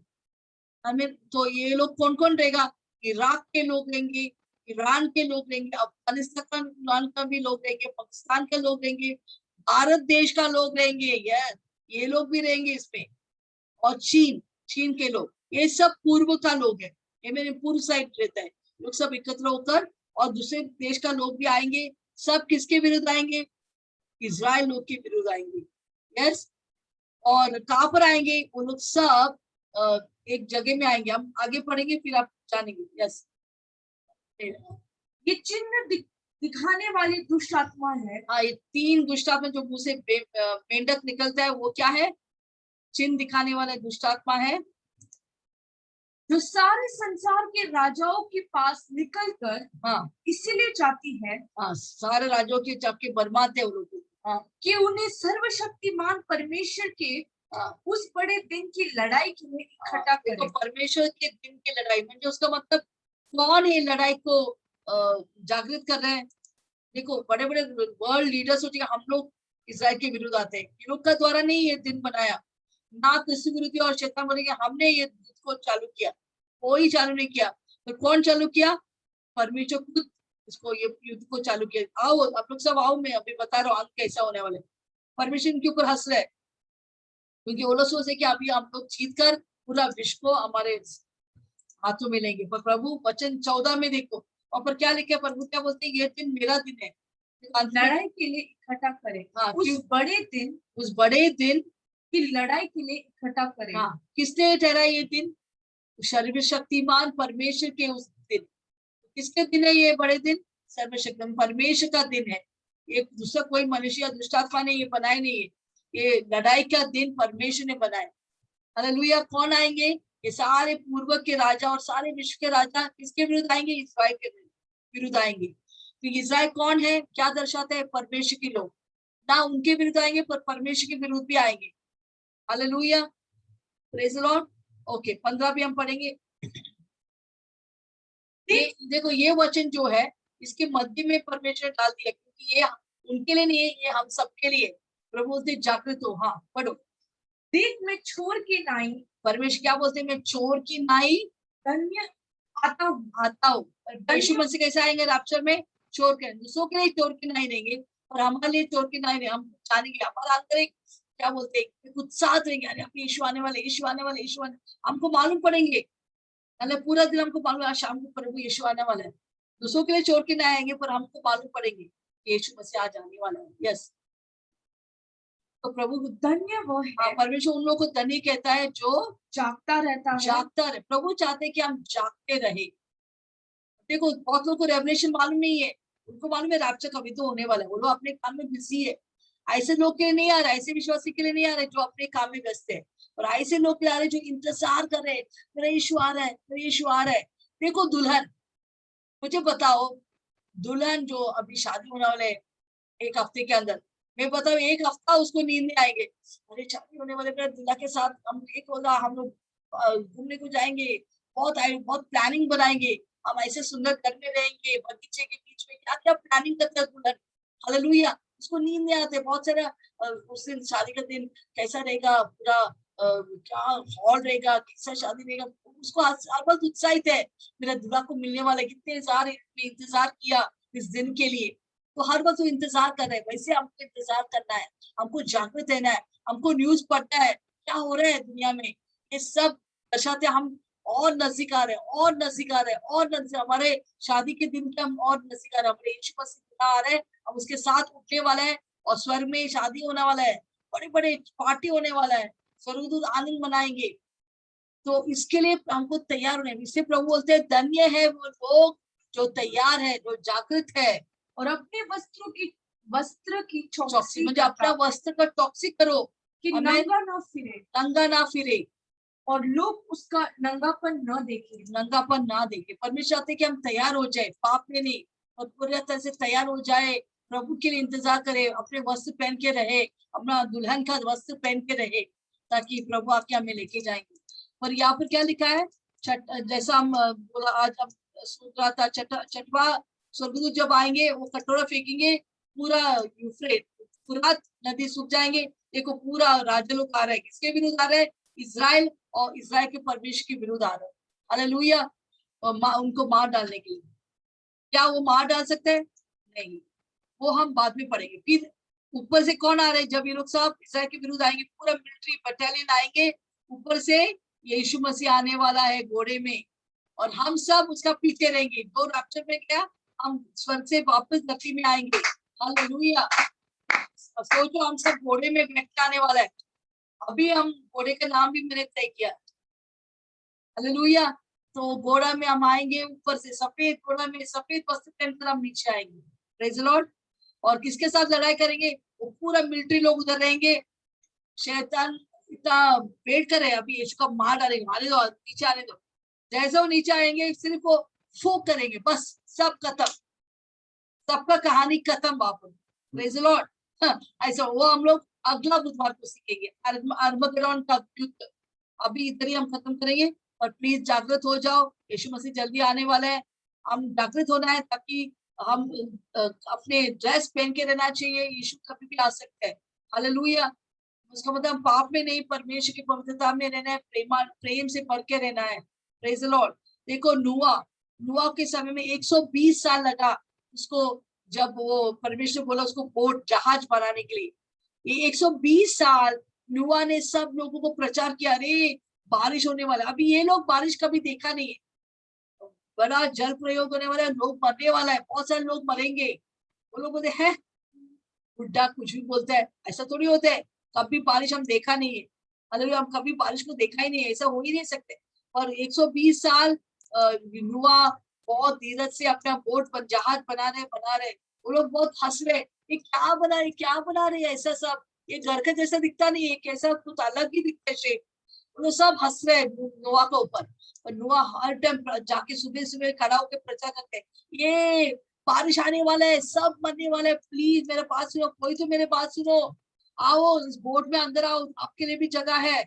हमें तो ये लोग कौन कौन रहेगा? इराक के लोग रहेंगे, ईरान के लोग रहेंगे, अफगानिस्तान का भी लोग रहेंगे, पाकिस्तान के लोग रहेंगे, भारत देश का लोग रहेंगे। ये लोग भी रहेंगे इसमें। और चीन के लोग, ये सब पूर्व का लोग है। ये मेरे पूर्व साइड रहता है। लोग सब एकत्र होकर, और दूसरे देश का लोग भी आएंगे। सब किसके विरुद्ध आएंगे? इजराइल लोग के विरुद्ध आएंगे। यस। और कहां पर आएंगे? वो लोग सब एक जगह में आएंगे। हम आगे पढ़ेंगे, फिर आप जानेंगे। यस। ये चिन्ह दिखाने वाली दुष्ट आत्मा है। ये तीन दुष्ट आत्मा जो मुंह से मेंढक निकलता है, वो क्या है? चिन्ह दिखाने वाला दुष्ट आत्मा है, जो सारे संसार के राजाओं के पास निकलकर इसीलिए चाहती है, सारे राजाओं के चपके बरमाते वो लोग, कि उन्हें सर्वशक्तिमान परमेश्वर के उस बड़े दिन की लड़ाई के लिए इकट्ठा करे। तो परमेश्वर के दिन की लड़ाई में, उसका मतलब कौन है लड़ाई को जागृत कर रहे हैं? देखो, बड़े बड़े वर्ल्ड लीडर्स होते हैं, हम लोग इजराइल के विरुद्ध आते हैं। इन लोग का द्वारा नहीं ये दिन बनाया, ना क्रिस्तु विरोधी और शैतान बोलेंगे हमने ये युद्ध को चालू किया। कोई चालू नहीं किया। तो कौन चालू किया? परमेश्वर खुद इसको, ये युद्ध को चालू किया। आओ आप लोग सब आओ, मैं अभी बता रहा हूँ अंत कैसा होने वाले। परमेश्वर इनके ऊपर हंस रहे हैं, क्योंकि वो लोग सोचे कि अभी हम लोग जीत कर पूरा विश्व को हमारे हाथों में लेंगे। पर प्रभु वचन 14 में देखो, और पर क्या लिखे? प्रभु क्या बोलते हैं? ये दिन मेरा दिन है, लड़ाई के लिए इकट्ठा करें। हाँ, उस बड़े दिन की लड़ाई के लिए इकट्ठा करें। हाँ, किसने ठहरा ये दिन? सर्वशक्तिमान परमेश्वर के उस दिन। किसके दिन है ये बड़े दिन? सर्वशक्तिमान परमेश्वर का दिन है। ये दूसरा कोई मनुष्य या दुष्ट आत्मा ने ये बनाए नहीं है। ये लड़ाई का दिन परमेश्वर ने बनाया। हालेलुया। कौन आएंगे? ये सारे पूर्व के राजा और सारे विश्व के राजा किसके विरुद्ध आएंगे? इस्राएल के विरुद्ध आएंगे। तो इस्राएल कौन है? क्या दर्शाता है? परमेश्वर के लोग। ना उनके विरुद्ध आएंगे पर परमेश्वर के विरुद्ध भी आएंगे। Hallelujah, praise the Lord. Okay, 15 भी हम पढ़ेंगे। ये देखो, ये वचन जो है इसके मध्य में परमेश्वर डाल दिया, क्योंकि ये उनके लिए नहीं है, ये हम सबके लिए। प्रभु से जागृत हो। हाँ, पढ़ो। देख मैं चोर की नाई, परमेश्वर क्या बोलते हैं? मैं चोर की नाई धन्य आता हूँ। यीशु मसीह कैसे आएंगे रैप्चर में? चोर के। दूसरों के लिए चोर की नाई रहेंगे और हमारे लिए चोर की नाई नहीं। हम जानेंगे हमारा अंदर एक क्या बोलते हैं, उत्साह रहेंगे। अरे अपने यीशु आने वाले, यीशु आने वाले, यीशु आने। हमको मालूम पड़ेंगे, मतलब पूरा दिन हमको मालूम है शाम को प्रभु यीशु आने वाला है। दूसरों के लिए चोर के नाई आएंगे पर हमको मालूम पड़ेंगे यीशु मसीह आज आने वाला है। यस, तो प्रभु धन्य वो है। परमेश्वर उन लोगों को धन्य कहता है जो जागता रहता है। जागता रहे। प्रभु चाहते हैं कि हम जागते रहे। देखो, बहुत लोगों को रेवलेशन मालूम नहीं है। उनको मालूम है रैप्चर कभी तो होने वाला है, वो लोग अपने काम में बिजी है। ऐसे लोग के लिए नहीं आ रहा, ऐसे विश्वासी के लिए नहीं आ रहे जो अपने काम में व्यस्त है। और ऐसे लोग के लिए आ रहे जो इंतजार कर रहे हैं, मेरा यीशु आ रहा है, मेरा यीशु आ रहा है। देखो दुल्हन, मुझे बताओ, दुल्हन जो अभी शादी होने वाले एक हफ्ते के अंदर, मैं बताऊं एक हफ्ता उसको नींद नहीं आएंगे। अरे शादी होने वाले मेरा दूल्हा के साथ हम एक होगा, हम लोग घूमने को जाएंगे, बहुत प्लानिंग बनाएंगे, हम ऐसे सुंदर घर में रहेंगे, बगीचे के बीच में, क्या क्या प्लानिंग करता है दुल्हन। हालेलुया। उसको नींद नहीं आते। बहुत सारा उस दिन शादी का दिन कैसा रहेगा, पूरा क्या हॉल रहेगा, कैसा शादी रहेगा, उसको हर वक्त उत्साहित है, मेरा दूल्हा को मिलने वाला है। कितने इंतजार किया इस दिन के लिए, तो हर वक्त इंतजार कर रहे हैं। वैसे हमको इंतजार करना है, हमको जागृत रहना है, हमको न्यूज पढ़ना है क्या हो रहा है दुनिया में। ये सब दर्शाते हम और नजदीक आ रहे हैं, और नजदीक आ रहे हैं, और नजदीक। हमारे शादी के दिन के हम और नजदीक आ रहे हैं। हमारे यीशु मसीह आ रहे हैं, हम उसके साथ उठने वाला है और स्वर्ग में शादी होने वाला है, बड़े बड़े पार्टी होने वाला है, स्वर्गदूत आनंद मनाएंगे। तो इसके लिए हमको तैयार होना है। इससे प्रभु बोलते हैं धन्य है वो लोग जो तैयार है, जो जागृत है और अपने वस्त्र की चौकसी, मुझे अपना वस्त्र का चौकसी करो कि नंगा ना फिरे और लोग उसका नंगापन ना देखे। परमेश्वर चाहते कि हम तैयार हो जाए, पाप में नहीं, और पूरी तरह से तैयार हो जाए, प्रभु के लिए इंतजार करे, अपने वस्त्र पहन के रहे, अपना दुल्हन का वस्त्र पहन के रहे, ताकि प्रभु आके हमें लेके जाएंगे। और यहाँ पर क्या लिखा है? जैसा हम बोला, आज हम सुन रहा था, छठवा स्वर्गदूत जब आएंगे वो कटोरा फेंकेंगे, पूरा फुरात नदी सूख जाएंगे। देखो पूरा राजा लोग आ रहे हैं, किसके विरुद्ध आ रहे हैं? इजराइल, और इजराइल के परमेश्वर के विरुद्ध आ रहे हैं। हालेलुया। और उनको मार डालने के लिए। क्या वो मार डाल सकते हैं? नहीं, वो हम बाद में पढ़ेंगे। फिर ऊपर से कौन आ रहे हैं? जब ये लोग सब इजराइल के विरुद्ध आएंगे, पूरा मिलिट्री बटालियन आएंगे, ऊपर से यीशु मसीह आने वाला है घोड़े में, और हम सब उसका पीछे रहेंगे। दो रैप्चर में क्या, हम स्वर्ग से वापस धरती में आएंगे। हालेलुया। सोचो, हम सब घोड़े में बैठ के आने वाला है। अभी हम घोड़े का नाम भी मैंने तय किया। हालेलुया। तो घोड़ा में हम आएंगे, ऊपर से सफेद घोड़ा में सफेद वस्त्र पहनकर हम नीचे आएंगे। Praise the Lord. और किसके साथ लड़ाई करेंगे? वो पूरा मिलिट्री लोग उधर रहेंगे। शैतान इतना वेट करे, अभी यीशु का मार डालेंगे, आने दो, नीचे आने दो। जैसे वो नीचे आएंगे, सिर्फ वो फूक करेंगे, बस सब खत्म, सबका कहानी खत्म वापस। Praise the Lord. ऐसा वो हम लोग अगला बुधवार को सीखेंगे, अर्मगेडोन का युद्ध। अभी इधर ही हम खत्म करेंगे। और प्लीज जागृत हो जाओ, यीशु मसीह जल्दी आने वाला है। हम जागृत होना है, ताकि हम अपने ड्रेस पहन के रहना चाहिए। यीशु कभी भी आ सकते हैं। हालेलुया। उसका मतलब हम पाप में नहीं, परमेश्वर की पवित्रता में रहना है, प्रेम से भर के रहना है। Praise the Lord. देखो नुआ के समय में 120 साल लगा उसको, जब वो परमेश्वर बोला उसको बोट जहाज बनाने के लिए। ये 120 साल नुआ ने सब लोगों को प्रचार किया, अरे बारिश होने वाला। अभी ये लोग बारिश कभी देखा नहीं है, बड़ा जल प्रयोग होने वाला है, लोग मरने वाला है, बहुत सारे लोग मरेंगे। वो लोग बोलते हैं बुड्ढा कुछ भी बोलता है, ऐसा थोड़ी होता है, कभी बारिश हम देखा नहीं है, मतलब हम कभी बारिश को देखा ही नहीं है, ऐसा हो ही नहीं सकते। और 120 साल युवा बहुत धीरज से अपना जहाज बना रहे, वो लोग बहुत हंस रहे, ये क्या बना रहे हैं ऐसा सब, ये घर का जैसा दिखता नहीं है, कैसा कुछ अलग ही दिखता है शेप। वो लोग सब हंस रहे नोआ के ऊपर, और नोआ हर टाइम जाके सुबह सुबह खड़ा होकर प्रचार करते हैं, ये बारिश आने वाला है, सब मरने वाला है, प्लीज मेरे पास सुनो, कोई तो मेरे बात सुनो, आओ इस बोट में अंदर आओ, आपके लिए भी जगह है,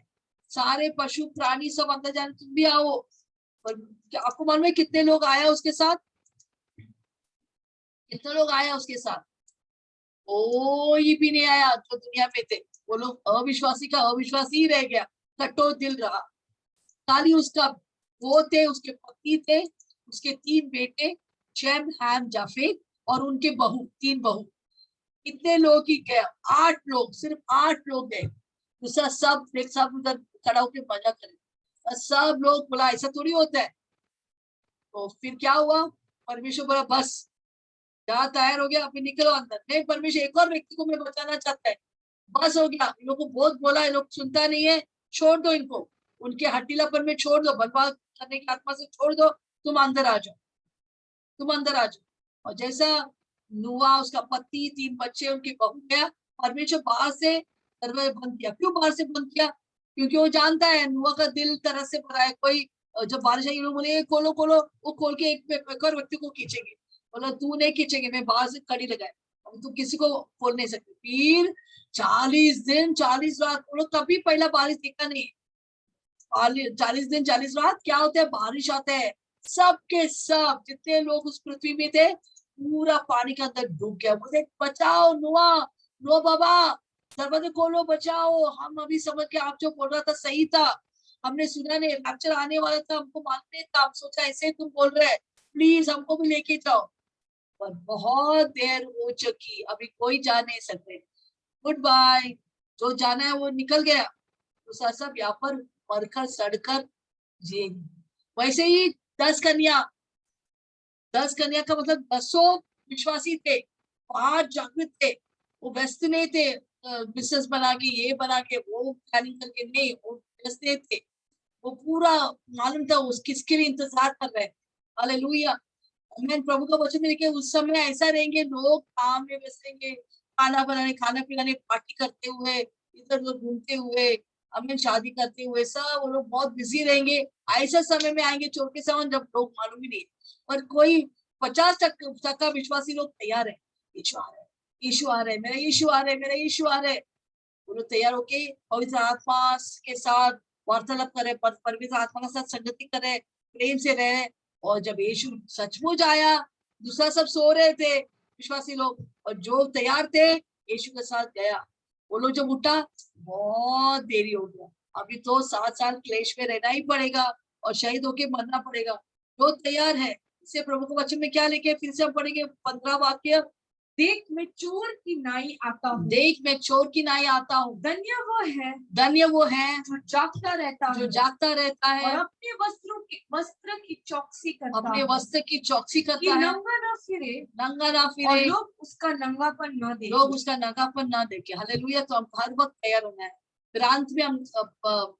सारे पशु प्राणी सब अंदर जाने, तुम भी आओ। और क्या आपको मालूम है कितने लोग आया उसके साथ, कितने लोग आया उसके साथ? कोई भी नहीं आया जो दुनिया में थे, वो लोग अविश्वासी का अविश्वासी ही रह गया, कठोर दिल रहा। खाली उसका वो थे, उसके पति थे, उसके 3 बेटे शेम हैम जाफेत और उनके बहू, 3 बहू, इतने लोग ही गए, 8 लोग, सिर्फ 8 लोग गए, दूसरा सब उधर खड़ा होकर मजा करे, और सब लोग बोला ऐसा थोड़ी होता है। तो फिर क्या हुआ, परमेश्वर बोला बस जहाँ तैयार हो गया, अभी निकलो अंदर, नहीं परमेश्वर एक और व्यक्ति को मैं बचाना चाहता है, बस हो गया, इन लोग को बहुत बोला, ये लोग सुनता नहीं है, छोड़ दो इनको, उनके हटीलापन में छोड़ दो, बर्बाद करने की आत्मा से छोड़ दो, तुम अंदर आ जाओ, तुम अंदर आ जाओ। और जैसा नुआ, उसका पति, 3 बच्चे, उनकी बहू गया, परमेश्वर बाहर से दरवाजा बंद किया। क्यों बाहर से बंद किया? क्योंकि वो जानता है नुआ का दिल तरह से भरा है, कोई जब बारिश आई लोग बोले खोलो खोलो, वो खोल के एक और व्यक्ति को खींचेंगे, बोला तू नहीं खींचेंगे, मैं बाहर से कड़ी लगाए, अब तू किसी को खोल नहीं सकती। फिर 40 दिन 40 रात, वो लोग कभी पहला बारिश देखा नहीं, 40 दिन 40 रात क्या होता है, बारिश आता है, सबके सब जितने लोग उस पृथ्वी में थे पूरा पानी के अंदर डूब गया। बोले बचाओ नुआ, नो बाबा दरवाजे खोलो, बचाओ, हम अभी समझ के आप जो बोल रहा था सही था, हमने सुना नहीं, रैप्चर आने वाला था, हमको मालूम नहीं था, हम सोचा ऐसे तुम बोल रहे हैं, प्लीज हमको भी लेके जाओ। पर बहुत देर हो चुकी, अभी कोई जा नहीं सकते, गुड बाय, जो जाना है वो निकल गया, दूसरा सब यहाँ पर मरकर सड़कर जी। वैसे ही 10 कन्या, 10 कन्या का मतलब 10 विश्वासी थे, 5 जागृत थे, वो व्यस्त नहीं थे बिजनेस बना के, ये बना के, वो प्लानिंग करके, नहीं, वो व्यस्त नहीं थे, वो पूरा मालूम था उस किसके लिए इंतजार कर रहे हैं। हालेलुया, आमीन। प्रभु का वचन है कि उस समय ऐसा रहेंगे, लोग काम में व्यस्त रहेंगे, खाना बनाने, खाना पिलाने, पार्टी करते हुए, इधर उधर घूमते हुए, हमें शादी करते हुए, सब वो लोग बहुत बिजी रहेंगे। ऐसा समय में आएंगे चोर के समान जब लोग मालूम ही नहीं, और कोई 50% का विश्वासी लोग तैयार है, यीशु आ रहे हैं, यीशु आ रहे हैं, मेरा यीशु आ रहे हैं, मेरा यीशु आ रहे हैं, वो लोग तैयार होके पवित्र आत्मा के साथ वार्तालाप करे, पवित्र आत्मा के साथ संगति करे, प्रेम से रहे। और जब यीशु सचमुच आया, दूसरा सब सो रहे थे विश्वासी लोग, और जो तैयार थे यीशु के साथ गया, वो लोग जब उठा बहुत देरी हो गया, अभी तो 7 साल क्लेश में रहना ही पड़ेगा और शहीद होके मरना पड़ेगा। जो तैयार है, इसे प्रभु के वचन में क्या लिखे, फिर से हम पढ़ेंगे 15 वाक्य। देख मैं चोर की नाई आता हूँ, देख मैं चोर की नाई आता हूँ, धन्य वो है जो जागता रहता है, और अपने वस्त्र की चौकसी करता अपने है, वस्त्र की चौकसी कि करता है, नंगा ना फिरे और और लोग उसका नंगापन ना देखे। हालेलुया। तो हम हर वक्त तैयार होना है। फिर अंत में हम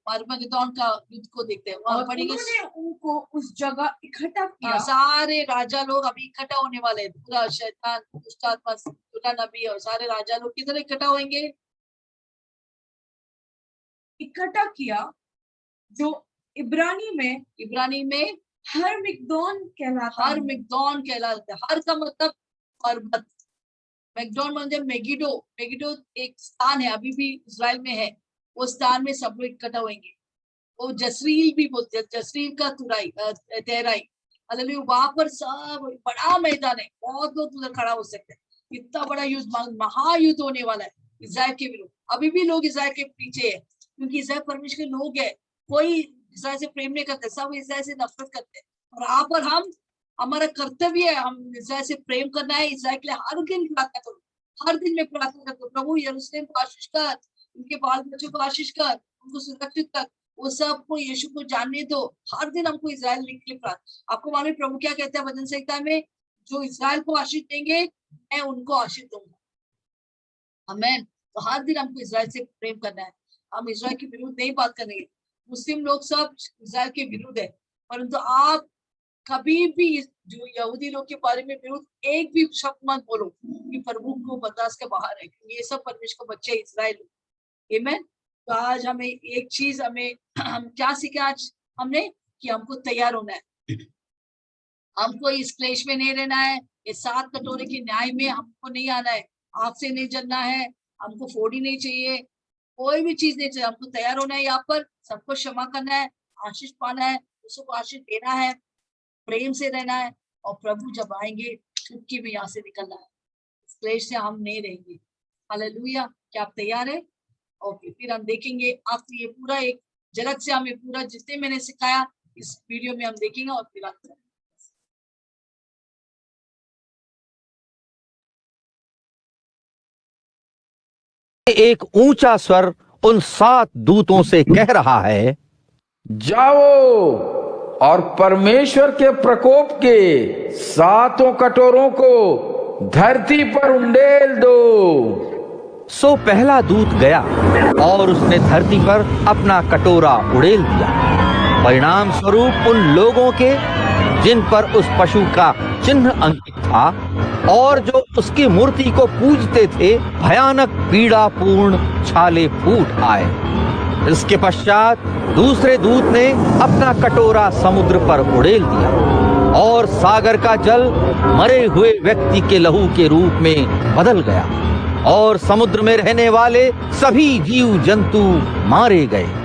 अरमगेदोन का युद्ध को देखते हैं, वहां और पढ़ेंगे उन्होंने उनको उस जगह इकट्ठा किया, सारे राजा लोग अभी इकट्ठा होने वाले हैं, पूरा शैतान, दुष्ट आत्मा, झूठा नबी और सारे राजा लोग किधर इकट्ठा होंगे, इकट्ठा किया, जो इब्रानी में हर मिगदोन कहलाता है। हर का मतलब पर्वत, मैकडॉन मतलब मेगिडो एक स्थान है, अभी भी इजराइल में है, वो स्थान में सब लोग इकट्ठा होंगे। वो जसरील भी बोलते हैं, जसरील का तहराई, हालेलुया। वहां पर सब बड़ा मैदान है, बहुत लोग उधर खड़ा हो सकते हैं, इतना बड़ा युद्ध, महायुद्ध होने वाला है इजराइल के विरुद्ध। अभी भी लोग इजराइल के पीछे है, क्योंकि इजराइल परमेश्वर के लोग है, कोई इजराइल से प्रेम नहीं करते, सब इजराइल से नफरत करते हैं। और यहाँ पर हमारा कर्तव्य है, हम इजराइल से प्रेम करना है, इजराइल के लिए हर दिन प्रार्थना करो, हर दिन में प्रार्थना करता हूँ, प्रभु यरूशलेम को आशीष कर, उनके बाल बच्चों को आशीष कर, उनको सुरक्षित कर, वो सबको यीशु को जानने दो। हर दिन हमको इजराइल के लिए प्रार्थना। आपको मालूम प्रभु क्या कहते हैं वचन संहिता में, जो इजराइल को आशीष देंगे मैं उनको आशीष दूंगा। आमीन। तो हर दिन हमको इजराइल से प्रेम करना है। हम इजराइल के विरुद्ध नहीं बात करेंगे। मुस्लिम लोग सब इजराइल के विरुद्ध है, परंतु आप कभी भी जो यहूदी लोग के बारे में विरुद्ध एक भी शब्द मत बोलो कि प्रभु को बर्दाश्त के बाहर है, क्योंकि ये सब परमेश्वर के बच्चे इजराइल। आमीन। तो आज हमें एक चीज हम क्या सीखा आज हमने, कि हमको तैयार होना है। हमको इस क्लेश में नहीं रहना है, ये 7 कटोरे के न्याय में हमको नहीं आना है, आपसे नहीं जलना है, हमको फोड़ी नहीं चाहिए, कोई भी चीज नहीं चाहिए। हमको तैयार होना है, यहाँ पर सबको क्षमा करना है, आशीष पाना है, दूसरों को आशीष देना है, प्रेम से रहना है, और प्रभु जब आएंगे छुटकी में यहाँ से निकलना है। इस क्लेश से हम नहीं रहेंगे। हालेलुया। क्या आप तैयार है? ओके, फिर हम देखेंगे आपको ये पूरा एक झलक से हमें पूरा जितने मैंने सिखाया इस वीडियो में हम देखेंगे और फिर आप एक ऊंचा स्वर उन 7 दूतों से कह रहा है, जाओ और परमेश्वर के प्रकोप के 7 कटोरों को धरती पर उंडेल दो। सो पहला दूत गया और उसने धरती पर अपना कटोरा उड़ेल दिया। परिणाम स्वरूप उन लोगों के जिन पर उस पशु का चिन्ह अंकित था और जो उसकी मूर्ति को पूजते थे, भयानक पीड़ापूर्ण छाले फूट आए। इसके पश्चात दूसरे दूत ने अपना कटोरा समुद्र पर उड़ेल दिया और सागर का जल मरे हुए व्यक्ति के लहू के रूप में बदल गया और समुद्र में रहने वाले सभी जीव जंतु मारे गए।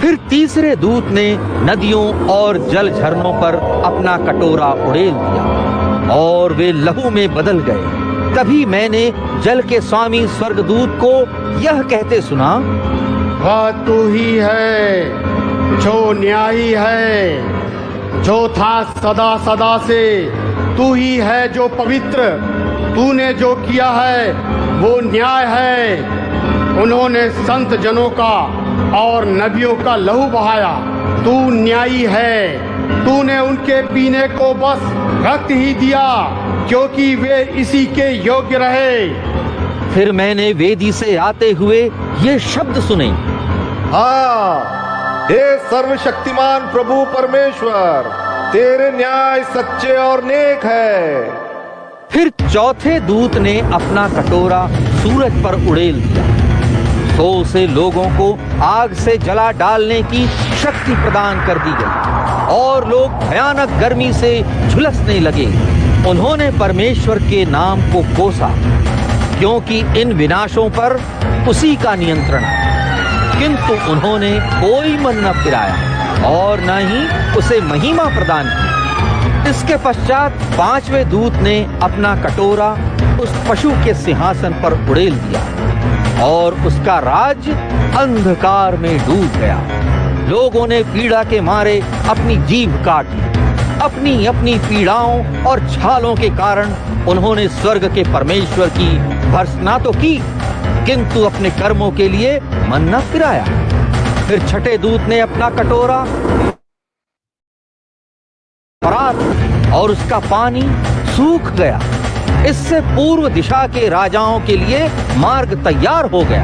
फिर तीसरे दूत ने नदियों और जल झरनों पर अपना कटोरा उड़ेल दिया और वे लहू में बदल गए। तभी मैंने जल के स्वामी स्वर्गदूत को यह कहते सुना, वह तू ही है जो न्यायी है, जो था सदा सदा से, तू ही है जो पवित्र, तूने जो किया है वो न्याय है। उन्होंने संत जनों का और नबियों का लहू बहाया, तू न्यायी है। तूने उनके पीने को बस रक्त ही दिया, क्योंकि वे इसी के योग्य रहे। फिर मैंने वेदी से आते हुए ये शब्द सुने, हाँ, हे सर्वशक्तिमान प्रभु परमेश्वर, तेरे न्याय सच्चे और नेक है। फिर चौथे दूत ने अपना कटोरा सूरज पर उड़ेल दिया, तो उसे लोगों को आग से जला डालने की शक्ति प्रदान कर दी गई और लोग भयानक गर्मी से झुलसने लगे। उन्होंने परमेश्वर के नाम को कोसा, क्योंकि इन विनाशों पर उसी का नियंत्रण है। किंतु उन्होंने कोई मन न फिराया और न ही उसे महिमा प्रदान की। इसके पश्चात 5वें दूत ने अपना कटोरा उस पशु के सिंहासन पर उड़ेल दिया और उसका राज्य अंधकार में डूब गया। लोगों ने पीड़ा के मारे अपनी जीभ काट ली। अपनी अपनी पीड़ाओं और छालों के कारण उन्होंने स्वर्ग के परमेश्वर की भर्त्सना तो की, किंतु अपने कर्मों के लिए मन न फिराया। फिर छठे दूत ने अपना कटोरा और उसका पानी सूख गया। इससे पूर्व दिशा के राजाओं के लिए मार्ग तैयार हो गया।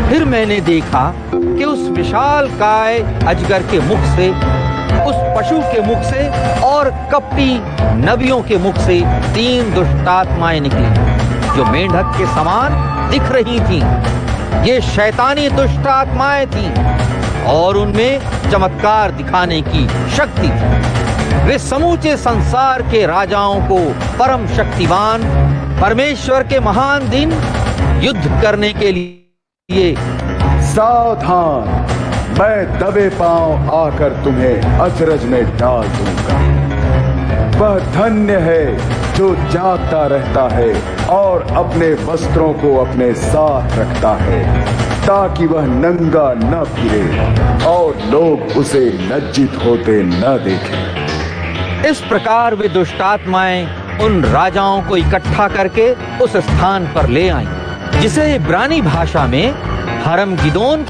फिर मैंने देखा कि उस विशाल काय अजगर के मुख से, उस पशु के मुख से और कपटी नबियों के मुख से 3 दुष्टात्माएं निकली, जो मेंढक के समान दिख रही थीं। ये शैतानी दुष्टात्माएं थीं और उनमें चमत्कार दिखाने की शक्ति थी। वे समूचे संसार के राजाओं को परम शक्तिवान परमेश्वर के महान दिन युद्ध करने के लिए, सावधान, मैं दबे पांव आकर तुम्हें अचरज में डाल दूंगा। वह धन्य है जो जागता रहता है और अपने वस्त्रों को अपने साथ रखता है, ताकि वह नंगा न फिरे और लोग उसे लज्जित होते न देखें। इस प्रकार वे दुष्टात्माएं उन राजाओं को इकट्ठा करके उस स्थान पर ले आईं, जिसे इब्रानी भाषा में हरमगिदोन